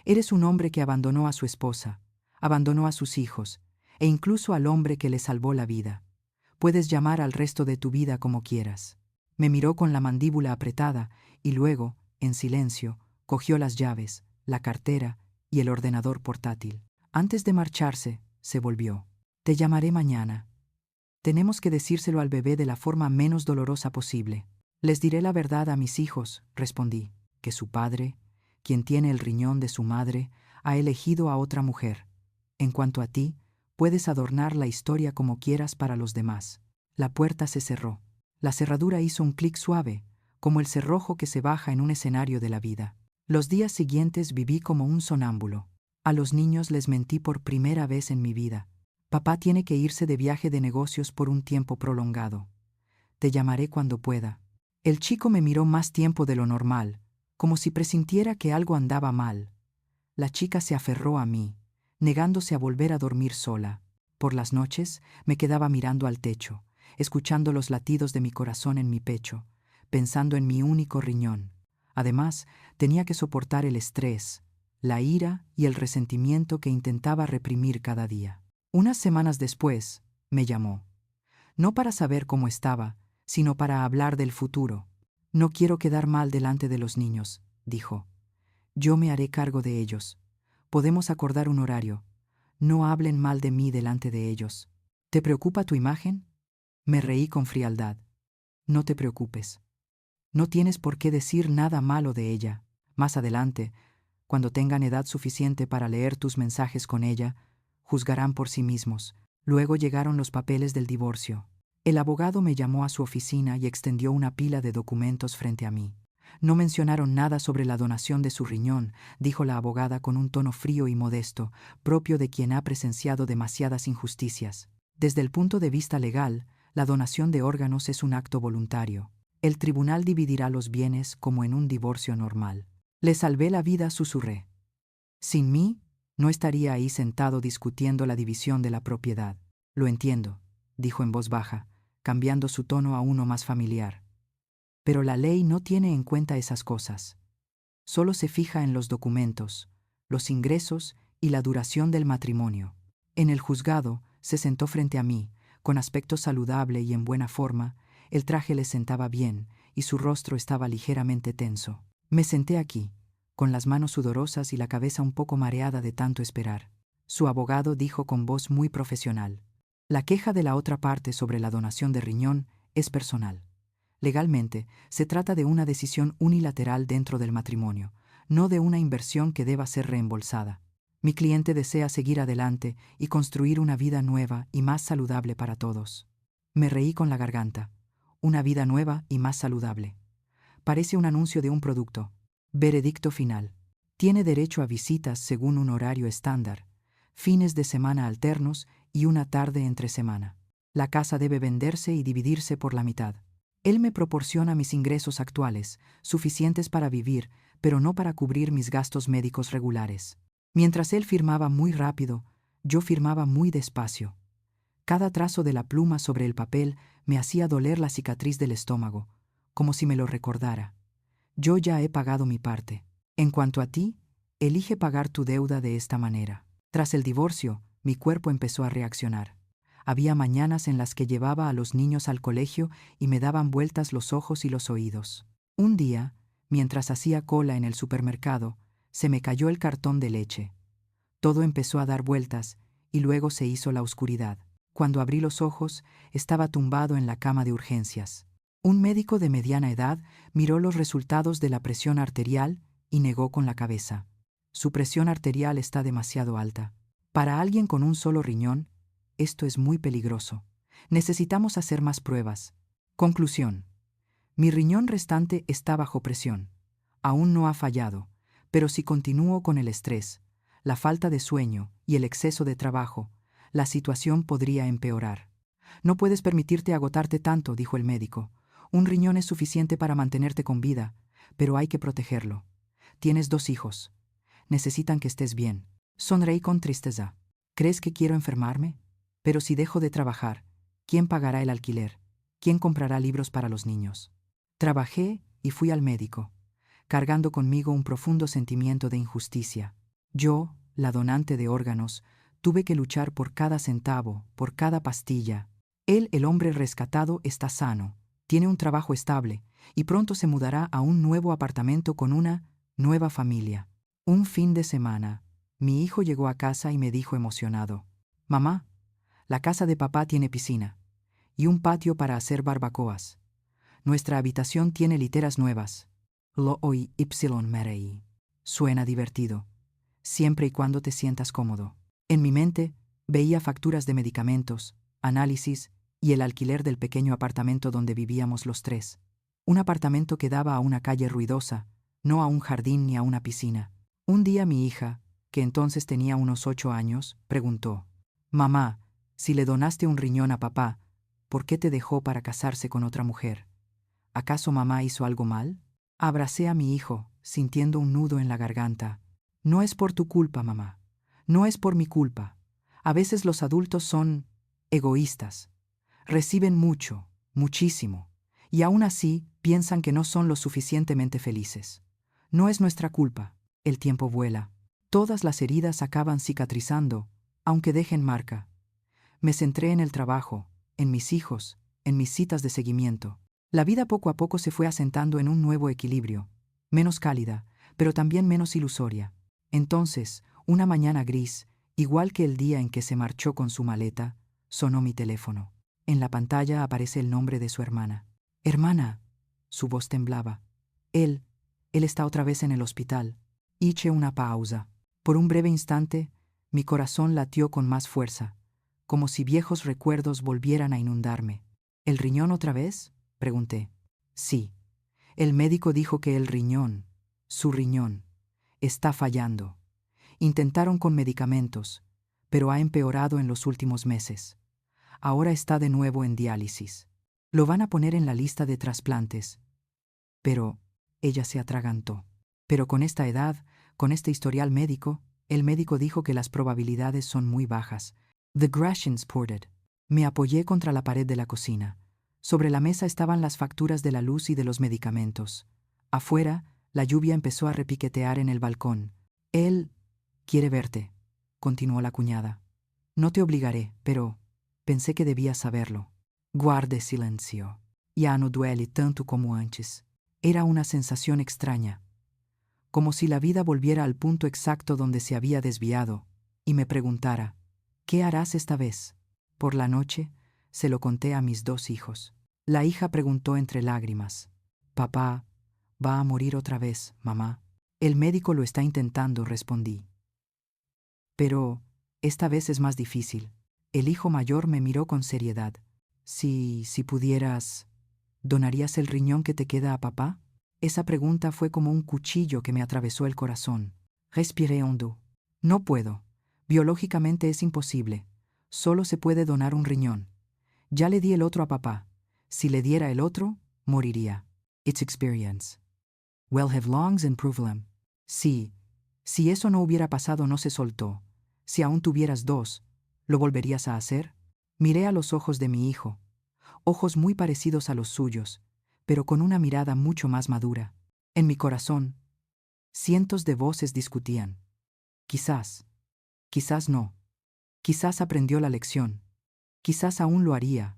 Eres un hombre que abandonó a su esposa, abandonó a sus hijos, e incluso al hombre que le salvó la vida. Puedes llamar al resto de tu vida como quieras. Me miró con la mandíbula apretada y luego, en silencio, cogió las llaves, la cartera y el ordenador portátil. Antes de marcharse, se volvió. Te llamaré mañana. Tenemos que decírselo al bebé de la forma menos dolorosa posible. Les diré la verdad a mis hijos, respondí, que su padre, quien tiene el riñón de su madre, ha elegido a otra mujer. En cuanto a ti, puedes adornar la historia como quieras para los demás. La puerta se cerró. La cerradura hizo un clic suave, como el cerrojo que se baja en un escenario de la vida. Los días siguientes viví como un sonámbulo. A los niños les mentí por primera vez en mi vida. Papá tiene que irse de viaje de negocios por un tiempo prolongado. Te llamaré cuando pueda. El chico me miró más tiempo de lo normal, como si presintiera que algo andaba mal. La chica se aferró a mí, negándose a volver a dormir sola. Por las noches me quedaba mirando al techo, escuchando los latidos de mi corazón en mi pecho, pensando en mi único riñón. Además, tenía que soportar el estrés, la ira y el resentimiento que intentaba reprimir cada día. Unas semanas después, me llamó. No para saber cómo estaba, sino para hablar del futuro. No quiero quedar mal delante de los niños, dijo. Yo me haré cargo de ellos. Podemos acordar un horario. No hablen mal de mí delante de ellos. ¿Te preocupa tu imagen? Me reí con frialdad. No te preocupes. No tienes por qué decir nada malo de ella. Más adelante, cuando tengan edad suficiente para leer tus mensajes con ella, juzgarán por sí mismos. Luego llegaron los papeles del divorcio. El abogado me llamó a su oficina y extendió una pila de documentos frente a mí. No mencionaron nada sobre la donación de su riñón, dijo la abogada con un tono frío y modesto, propio de quien ha presenciado demasiadas injusticias. Desde el punto de vista legal, la donación de órganos es un acto voluntario. El tribunal dividirá los bienes como en un divorcio normal. Le salvé la vida, susurré. Sin mí, no estaría ahí sentado discutiendo la división de la propiedad. Lo entiendo, dijo en voz baja, cambiando su tono a uno más familiar. Pero la ley no tiene en cuenta esas cosas. Solo se fija en los documentos, los ingresos y la duración del matrimonio. En el juzgado, se sentó frente a mí, con aspecto saludable y en buena forma. El traje le sentaba bien y su rostro estaba ligeramente tenso. Me senté aquí, con las manos sudorosas y la cabeza un poco mareada de tanto esperar. Su abogado dijo con voz muy profesional. La queja de la otra parte sobre la donación de riñón es personal. Legalmente, se trata de una decisión unilateral dentro del matrimonio, no de una inversión que deba ser reembolsada. Mi cliente desea seguir adelante y construir una vida nueva y más saludable para todos. Me reí con la garganta. Una vida nueva y más saludable. Parece un anuncio de un producto. Veredicto final. Tiene derecho a visitas según un horario estándar, fines de semana alternos y una tarde entre semana. La casa debe venderse y dividirse por la mitad. Él me proporciona mis ingresos actuales, suficientes para vivir, pero no para cubrir mis gastos médicos regulares. Mientras él firmaba muy rápido, yo firmaba muy despacio. Cada trazo de la pluma sobre el papel me hacía doler la cicatriz del estómago, como si me lo recordara. Yo ya he pagado mi parte. En cuanto a ti, elige pagar tu deuda de esta manera. Tras el divorcio, mi cuerpo empezó a reaccionar. Había mañanas en las que llevaba a los niños al colegio y me daban vueltas los ojos y los oídos. Un día, mientras hacía cola en el supermercado, se me cayó el cartón de leche. Todo empezó a dar vueltas y luego se hizo la oscuridad. Cuando abrí los ojos, estaba tumbado en la cama de urgencias. Un médico de mediana edad miró los resultados de la presión arterial y negó con la cabeza. Su presión arterial está demasiado alta. Para alguien con un solo riñón, esto es muy peligroso. Necesitamos hacer más pruebas. Conclusión. Mi riñón restante está bajo presión. Aún no ha fallado, Pero si continúo con el estrés, la falta de sueño y el exceso de trabajo, la situación podría empeorar. No puedes permitirte agotarte tanto, dijo el médico. Un riñón es suficiente para mantenerte con vida, pero hay que protegerlo. Tienes 2 hijos. Necesitan que estés bien. Sonreí con tristeza. ¿Crees que quiero enfermarme? Pero si dejo de trabajar, ¿quién pagará el alquiler? ¿Quién comprará libros para los niños? Trabajé y fui al médico, cargando conmigo un profundo sentimiento de injusticia. Yo, la donante de órganos, tuve que luchar por cada centavo, por cada pastilla. Él, el hombre rescatado, está sano, tiene un trabajo estable y pronto se mudará a un nuevo apartamento con una nueva familia. Un fin de semana, mi hijo llegó a casa y me dijo emocionado: «Mamá, la casa de papá tiene piscina y un patio para hacer barbacoas. Nuestra habitación tiene literas nuevas». Lo oí me reí. Suena divertido, siempre y cuando te sientas cómodo. En mi mente veía facturas de medicamentos, análisis y el alquiler del pequeño apartamento donde vivíamos los 3. Un apartamento que daba a una calle ruidosa, no a un jardín ni a una piscina. Un día mi hija, que entonces tenía unos 8 años, preguntó: «Mamá, si le donaste un riñón a papá, ¿por qué te dejó para casarse con otra mujer? ¿Acaso mamá hizo algo mal?». Abracé a mi hijo, sintiendo un nudo en la garganta. «No es por tu culpa, mamá. No es por mi culpa. A veces los adultos son egoístas. Reciben mucho, muchísimo, y aún así piensan que no son lo suficientemente felices. No es nuestra culpa. El tiempo vuela. Todas las heridas acaban cicatrizando, aunque dejen marca». Me centré en el trabajo, en mis hijos, en mis citas de seguimiento. La vida poco a poco se fue asentando en un nuevo equilibrio, menos cálida, pero también menos ilusoria. Entonces, una mañana gris, igual que el día en que se marchó con su maleta, sonó mi teléfono. En la pantalla aparece el nombre de su hermana. «Hermana», su voz temblaba. Él está otra vez en el hospital». Hice una pausa. Por un breve instante, mi corazón latió con más fuerza, como si viejos recuerdos volvieran a inundarme. «¿El riñón otra vez?», pregunté. «Sí. El médico dijo que el riñón, su riñón, está fallando. Intentaron con medicamentos, pero ha empeorado en los últimos meses. Ahora está de nuevo en diálisis. Lo van a poner en la lista de trasplantes». Pero ella se atragantó. «Pero con esta edad, con este historial médico», el médico dijo que las probabilidades son muy bajas. The Gratians ported. Me apoyé contra la pared de la cocina. Sobre la mesa estaban las facturas de la luz y de los medicamentos. Afuera, la lluvia empezó a repiquetear en el balcón. «Él quiere verte», continuó la cuñada. «No te obligaré, pero pensé que debías saberlo». Guardé silencio. Ya no duele tanto como antes. Era una sensación extraña, como si la vida volviera al punto exacto donde se había desviado, y me preguntara: «¿Qué harás esta vez?». Por la noche, se lo conté a mis 2 hijos. La hija preguntó entre lágrimas: «¿Papá va a morir otra vez, mamá?». «El médico lo está intentando», respondí. «Pero esta vez es más difícil». El hijo mayor me miró con seriedad. Si pudieras, ¿donarías el riñón que te queda a papá?». Esa pregunta fue como un cuchillo que me atravesó el corazón. Respiré hondo. «No puedo. Biológicamente es imposible. Solo se puede donar un riñón. Ya le di el otro a papá. Si le diera el otro, moriría». «It's experience. Well have lungs and prove them». «Sí, si eso no hubiera pasado», no se soltó. «Si aún tuvieras 2, ¿lo volverías a hacer?». Miré a los ojos de mi hijo, ojos muy parecidos a los suyos, pero con una mirada mucho más madura. En mi corazón, cientos de voces discutían. Quizás, quizás no. Quizás aprendió la lección. Quizás aún lo haría.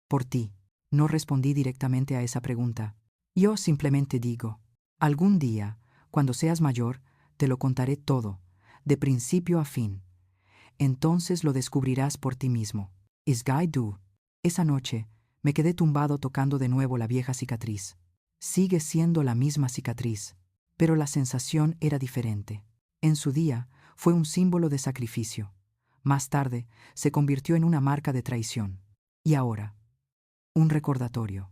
«Por ti». No respondí directamente a esa pregunta. Yo simplemente digo: «Algún día, cuando seas mayor, te lo contaré todo, de principio a fin. Entonces lo descubrirás por ti mismo». Is Guy do. Esa noche, me quedé tumbado tocando de nuevo la vieja cicatriz. Sigue siendo la misma cicatriz, pero la sensación era diferente. En su día, fue un símbolo de sacrificio. Más tarde, se convirtió en una marca de traición. Y ahora, un recordatorio.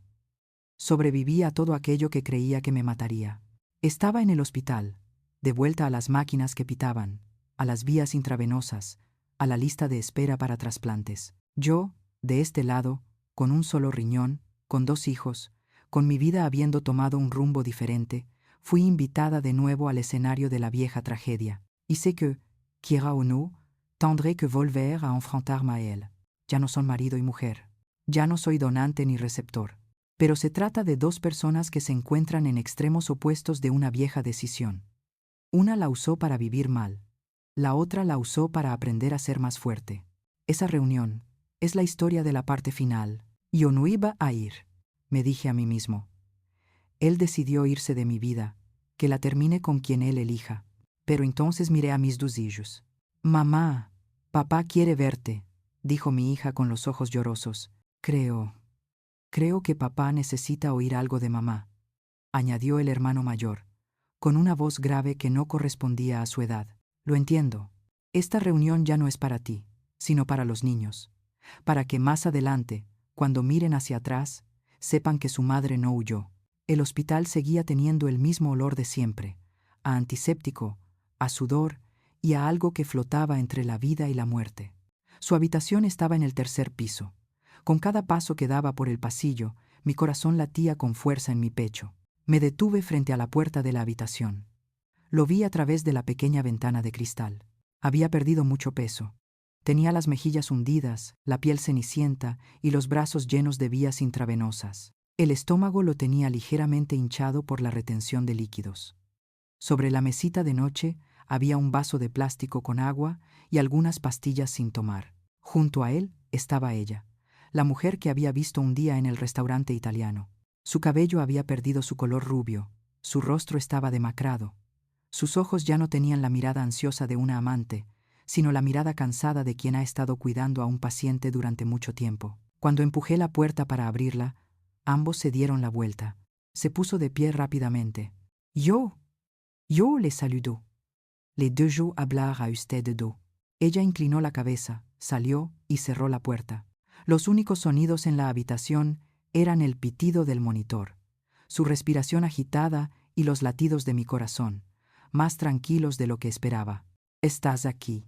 Sobreviví a todo aquello que creía que me mataría. Estaba en el hospital, de vuelta a las máquinas que pitaban, a las vías intravenosas, a la lista de espera para trasplantes. Yo, de este lado, con un solo riñón, con 2 hijos, con mi vida habiendo tomado un rumbo diferente, fui invitada de nuevo al escenario de la vieja tragedia. Y sé que, quiera o no, tendré que volver a enfrentarme a él. Ya no son marido y mujer. Ya no soy donante ni receptor. Pero se trata de 2 personas que se encuentran en extremos opuestos de una vieja decisión. Una la usó para vivir mal. La otra la usó para aprender a ser más fuerte. Esa reunión es la historia de la parte final. Yo no iba a ir, me dije a mí mismo. Él decidió irse de mi vida, que la termine con quien él elija. Pero entonces miré a mis 2 hijos. Mamá, papá quiere verte, dijo mi hija con los ojos llorosos. Creo que papá necesita oír algo de mamá, añadió el hermano mayor, con una voz grave que no correspondía a su edad. Lo entiendo. Esta reunión ya no es para ti, sino para los niños, para que más adelante, cuando miren hacia atrás, sepan que su madre no huyó. El hospital seguía teniendo el mismo olor de siempre, a antiséptico, a sudor y a algo que flotaba entre la vida y la muerte. Su habitación estaba en el 3er piso. Con cada paso que daba por el pasillo, mi corazón latía con fuerza en mi pecho. Me detuve frente a la puerta de la habitación. Lo vi a través de la pequeña ventana de cristal. Había perdido mucho peso. Tenía las mejillas hundidas, la piel cenicienta y los brazos llenos de vías intravenosas. El estómago lo tenía ligeramente hinchado por la retención de líquidos. Sobre la mesita de noche había un vaso de plástico con agua y algunas pastillas sin tomar. Junto a él estaba ella, la mujer que había visto un día en el restaurante italiano. Su cabello había perdido su color rubio, su rostro estaba demacrado. Sus ojos ya no tenían la mirada ansiosa de una amante, sino la mirada cansada de quien ha estado cuidando a un paciente durante mucho tiempo. Cuando empujé la puerta para abrirla, ambos se dieron la vuelta. Se puso de pie rápidamente. Yo les saludo. Les dejo hablar a usted dos. Ella inclinó la cabeza, salió y cerró la puerta. Los únicos sonidos en la habitación eran el pitido del monitor, su respiración agitada y los latidos de mi corazón, más tranquilos de lo que esperaba. «Estás aquí»,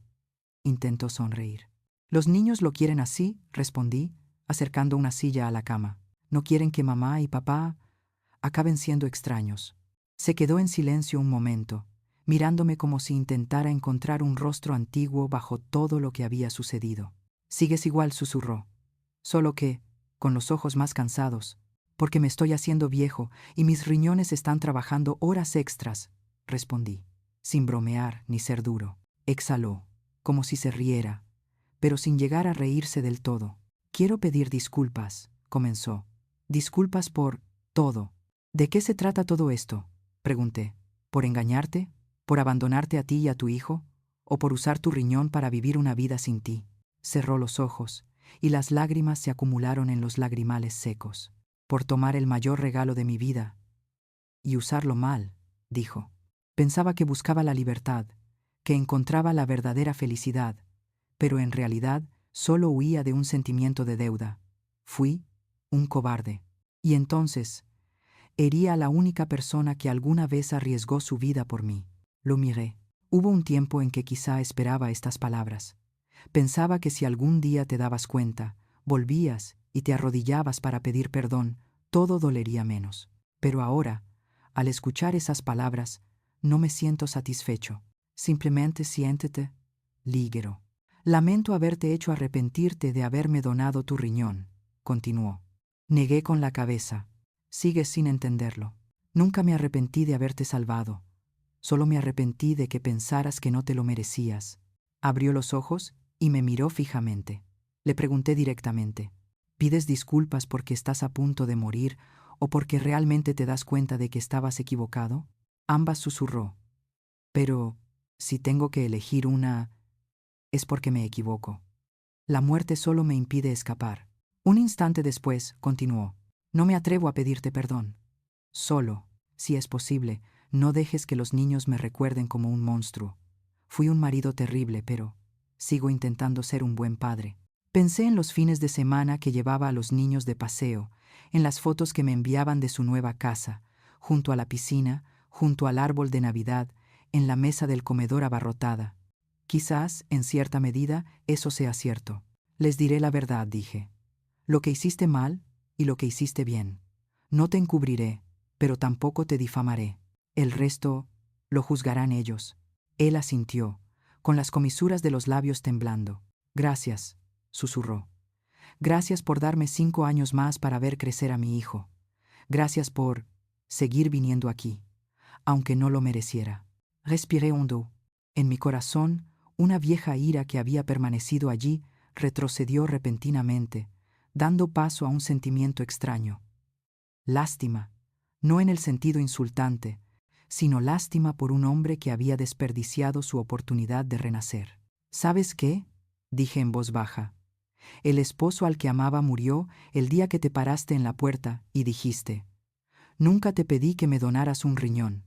intentó sonreír. «Los niños lo quieren así», respondí, acercando una silla a la cama. «No quieren que mamá y papá acaben siendo extraños». Se quedó en silencio un momento, mirándome como si intentara encontrar un rostro antiguo bajo todo lo que había sucedido. «Sigues igual», susurró. «Solo que, con los ojos más cansados, porque me estoy haciendo viejo y mis riñones están trabajando horas extras», respondí, sin bromear ni ser duro. Exhaló, como si se riera, pero sin llegar a reírse del todo. «Quiero pedir disculpas», comenzó. «Disculpas por todo». «¿De qué se trata todo esto?», pregunté. «¿Por engañarte? ¿Por abandonarte a ti y a tu hijo? ¿O por usar tu riñón para vivir una vida sin ti?». Cerró los ojos, y las lágrimas se acumularon en los lagrimales secos. «Por tomar el mayor regalo de mi vida y usarlo mal», dijo. «Pensaba que buscaba la libertad, que encontraba la verdadera felicidad, pero en realidad solo huía de un sentimiento de deuda. Fui un cobarde. Y entonces herí a la única persona que alguna vez arriesgó su vida por mí». Lo miré. Hubo un tiempo en que quizá esperaba estas palabras. Pensaba que si algún día te dabas cuenta, volvías y te arrodillabas para pedir perdón, todo dolería menos. Pero ahora, al escuchar esas palabras, no me siento satisfecho. Simplemente siéntete ligero. «Lamento haberte hecho arrepentirte de haberme donado tu riñón», continuó. Negué con la cabeza. «Sigues sin entenderlo. Nunca me arrepentí de haberte salvado. Solo me arrepentí de que pensaras que no te lo merecías». Abrió los ojos y me miró fijamente. Le pregunté directamente: «¿Pides disculpas porque estás a punto de morir o porque realmente te das cuenta de que estabas equivocado?». Ambas susurró. «Pero, si tengo que elegir una, es porque me equivoco. La muerte solo me impide escapar». Un instante después, continuó: «No me atrevo a pedirte perdón. Solo, si es posible, no dejes que los niños me recuerden como un monstruo. Fui un marido terrible, pero sigo intentando ser un buen padre». Pensé en los fines de semana que llevaba a los niños de paseo, en las fotos que me enviaban de su nueva casa, junto a la piscina, junto al árbol de Navidad, en la mesa del comedor abarrotada. Quizás, en cierta medida, eso sea cierto. Les diré la verdad, dije. Lo que hiciste mal y lo que hiciste bien. No te encubriré, pero tampoco te difamaré. El resto lo juzgarán ellos. Él asintió, con las comisuras de los labios temblando. Gracias, susurró. Gracias por darme 5 años más para ver crecer a mi hijo. Gracias por seguir viniendo aquí, aunque no lo mereciera. Respiré hondo. En mi corazón, una vieja ira que había permanecido allí retrocedió repentinamente, dando paso a un sentimiento extraño. Lástima, no en el sentido insultante, sino lástima por un hombre que había desperdiciado su oportunidad de renacer. ¿Sabes qué?, dije en voz baja. El esposo al que amaba murió el día que te paraste en la puerta y dijiste: nunca te pedí que me donaras un riñón.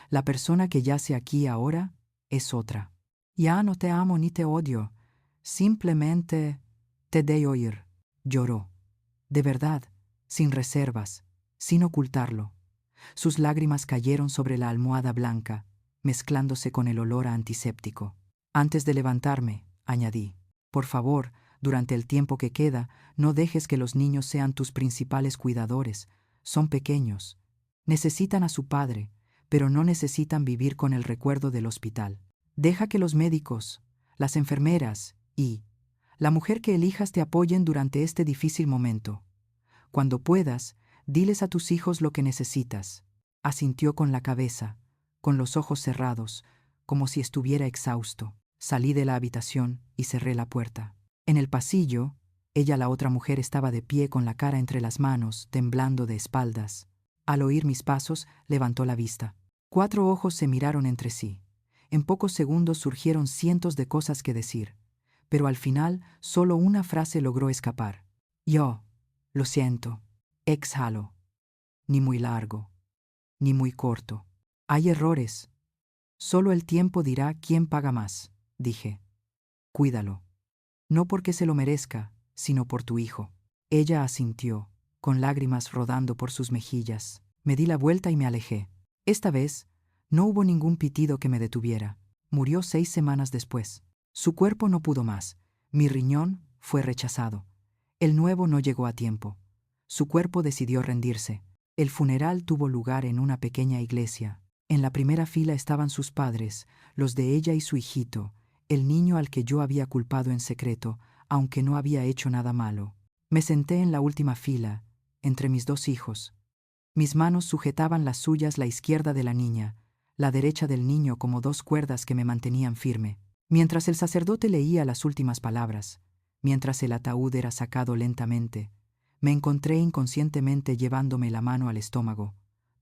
La persona que yace aquí ahora es otra. Ya no te amo ni te odio, simplemente te de oír. Lloró. De verdad, sin reservas, sin ocultarlo. Sus lágrimas cayeron sobre la almohada blanca, mezclándose con el olor a antiséptico. Antes de levantarme, añadí: por favor, durante el tiempo que queda, no dejes que los niños sean tus principales cuidadores. Son pequeños. Necesitan a su padre, pero no necesitan vivir con el recuerdo del hospital. Deja que los médicos, las enfermeras y la mujer que elijas te apoyen durante este difícil momento. Cuando puedas, diles a tus hijos lo que necesitas. Asintió con la cabeza, con los ojos cerrados, como si estuviera exhausto. Salí de la habitación y cerré la puerta. En el pasillo, la otra mujer, estaba de pie con la cara entre las manos, temblando de espaldas. Al oír mis pasos, levantó la vista. 4 ojos se miraron entre sí. En pocos segundos surgieron cientos de cosas que decir, pero al final solo una frase logró escapar. Yo, lo siento. Exhalo. Ni muy largo, ni muy corto. Hay errores. Solo el tiempo dirá quién paga más, dije. Cuídalo. No porque se lo merezca, sino por tu hijo. Ella asintió, con lágrimas rodando por sus mejillas. Me di la vuelta y me alejé. Esta vez, no hubo ningún pitido que me detuviera. Murió 6 semanas después. Su cuerpo no pudo más. Mi riñón fue rechazado. El nuevo no llegó a tiempo. Su cuerpo decidió rendirse. El funeral tuvo lugar en una pequeña iglesia. En la primera fila estaban sus padres, los de ella y su hijito, el niño al que yo había culpado en secreto, aunque no había hecho nada malo. Me senté en la última fila, entre mis 2 hijos. Mis manos sujetaban las suyas, la izquierda de la niña, la derecha del niño, como 2 cuerdas que me mantenían firme. Mientras el sacerdote leía las últimas palabras, mientras el ataúd era sacado lentamente, me encontré inconscientemente llevándome la mano al estómago,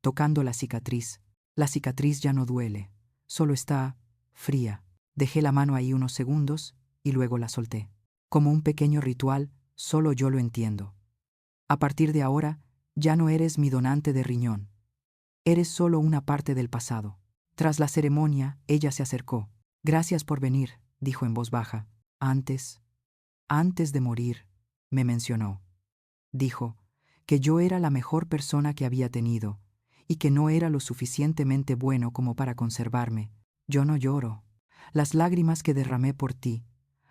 tocando la cicatriz. La cicatriz ya no duele, solo está fría. Dejé la mano ahí unos segundos y luego la solté. Como un pequeño ritual, solo yo lo entiendo. A partir de ahora, ya no eres mi donante de riñón. Eres solo una parte del pasado. Tras la ceremonia, ella se acercó. Gracias por venir, dijo en voz baja. Antes de morir, me mencionó. Dijo que yo era la mejor persona que había tenido y que no era lo suficientemente bueno como para conservarme. Yo no lloro. Las lágrimas que derramé por ti,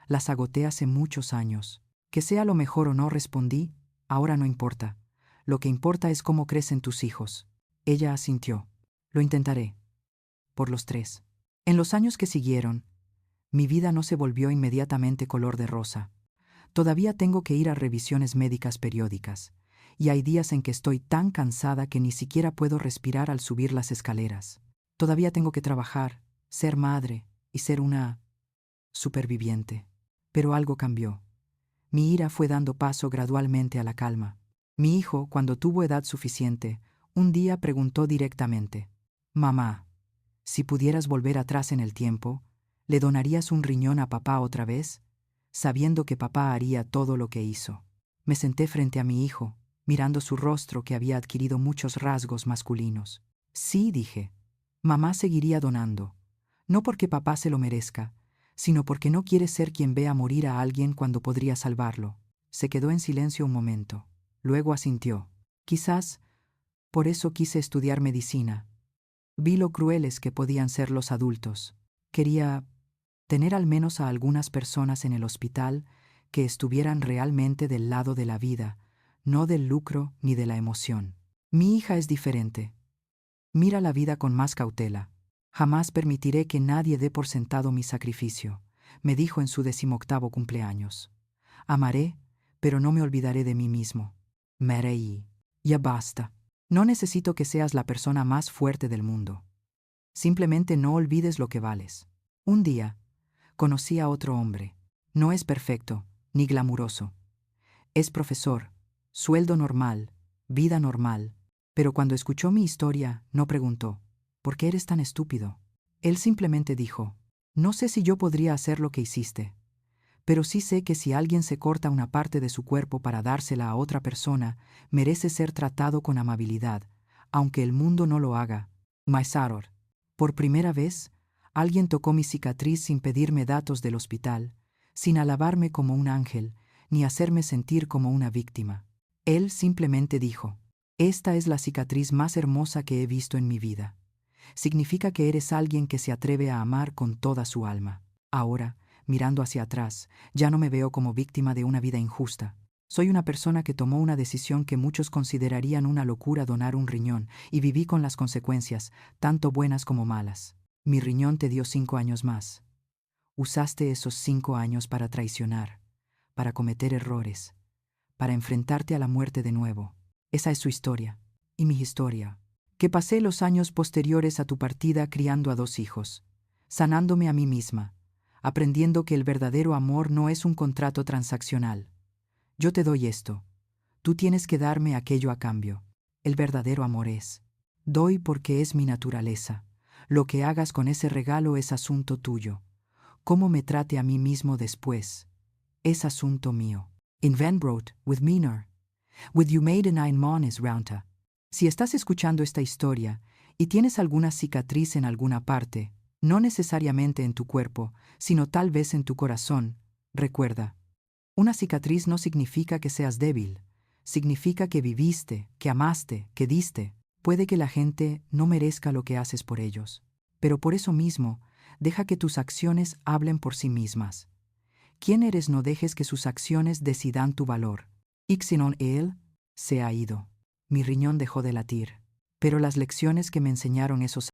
las agoté hace muchos años. Que sea lo mejor o no, respondí, ahora no importa. Lo que importa es cómo crecen tus hijos. Ella asintió. Lo intentaré. Por los 3. En los años que siguieron, mi vida no se volvió inmediatamente color de rosa. Todavía tengo que ir a revisiones médicas periódicas, y hay días en que estoy tan cansada que ni siquiera puedo respirar al subir las escaleras. Todavía tengo que trabajar, ser madre y ser una superviviente. Pero algo cambió. Mi ira fue dando paso gradualmente a la calma. Mi hijo, cuando tuvo edad suficiente, un día preguntó directamente: «Mamá, si pudieras volver atrás en el tiempo, ¿le donarías un riñón a papá otra vez?», sabiendo que papá haría todo lo que hizo. Me senté frente a mi hijo, mirando su rostro que había adquirido muchos rasgos masculinos. Sí, dije, mamá seguiría donando, no porque papá se lo merezca, sino porque no quiere ser quien vea morir a alguien cuando podría salvarlo. Se quedó en silencio un momento. Luego asintió. Quizás por eso quise estudiar medicina, Vi lo crueles que podían ser los adultos. Quería tener al menos a algunas personas en el hospital que estuvieran realmente del lado de la vida, no del lucro ni de la emoción. Mi hija es diferente. Mira la vida con más cautela. Jamás permitiré que nadie dé por sentado mi sacrificio, me dijo en su 18º cumpleaños. Amaré, pero no me olvidaré de mí mismo. Me reí. Ya basta. No necesito que seas la persona más fuerte del mundo. Simplemente no olvides lo que vales. Un día, conocí a otro hombre. No es perfecto, ni glamuroso. Es profesor, sueldo normal, vida normal. Pero cuando escuchó mi historia, no preguntó, ¿por qué eres tan estúpido? Él simplemente dijo, no sé si yo podría hacer lo que hiciste, pero sí sé que si alguien se corta una parte de su cuerpo para dársela a otra persona, merece ser tratado con amabilidad, aunque el mundo no lo haga. Maesaror. Por primera vez, alguien tocó mi cicatriz sin pedirme datos del hospital, sin alabarme como un ángel, ni hacerme sentir como una víctima. Él simplemente dijo, esta es la cicatriz más hermosa que he visto en mi vida. Significa que eres alguien que se atreve a amar con toda su alma. Ahora, mirando hacia atrás, ya no me veo como víctima de una vida injusta. Soy una persona que tomó una decisión que muchos considerarían una locura, donar un riñón, y viví con las consecuencias, tanto buenas como malas. Mi riñón te dio 5 años más. Usaste esos 5 años para traicionar, para cometer errores, para enfrentarte a la muerte de nuevo. Esa es su historia. Y mi historia. Que pasé los años posteriores a tu partida criando a 2 hijos, sanándome a mí misma, aprendiendo que el verdadero amor no es un contrato transaccional. Yo te doy esto. Tú tienes que darme aquello a cambio. El verdadero amor es. Doy porque es mi naturaleza. Lo que hagas con ese regalo es asunto tuyo. Cómo me trate a mí mismo después es asunto mío. In Venbrot, with Minor. With you made a 9 mones rounta. Si estás escuchando esta historia y tienes alguna cicatriz en alguna parte, no necesariamente en tu cuerpo, sino tal vez en tu corazón, recuerda, una cicatriz no significa que seas débil, significa que viviste, que amaste, que diste. Puede que la gente no merezca lo que haces por ellos, pero por eso mismo, deja que tus acciones hablen por sí mismas. ¿Quién eres? No dejes que sus acciones decidan tu valor. Ixinon él se ha ido. Mi riñón dejó de latir. Pero las lecciones que me enseñaron esos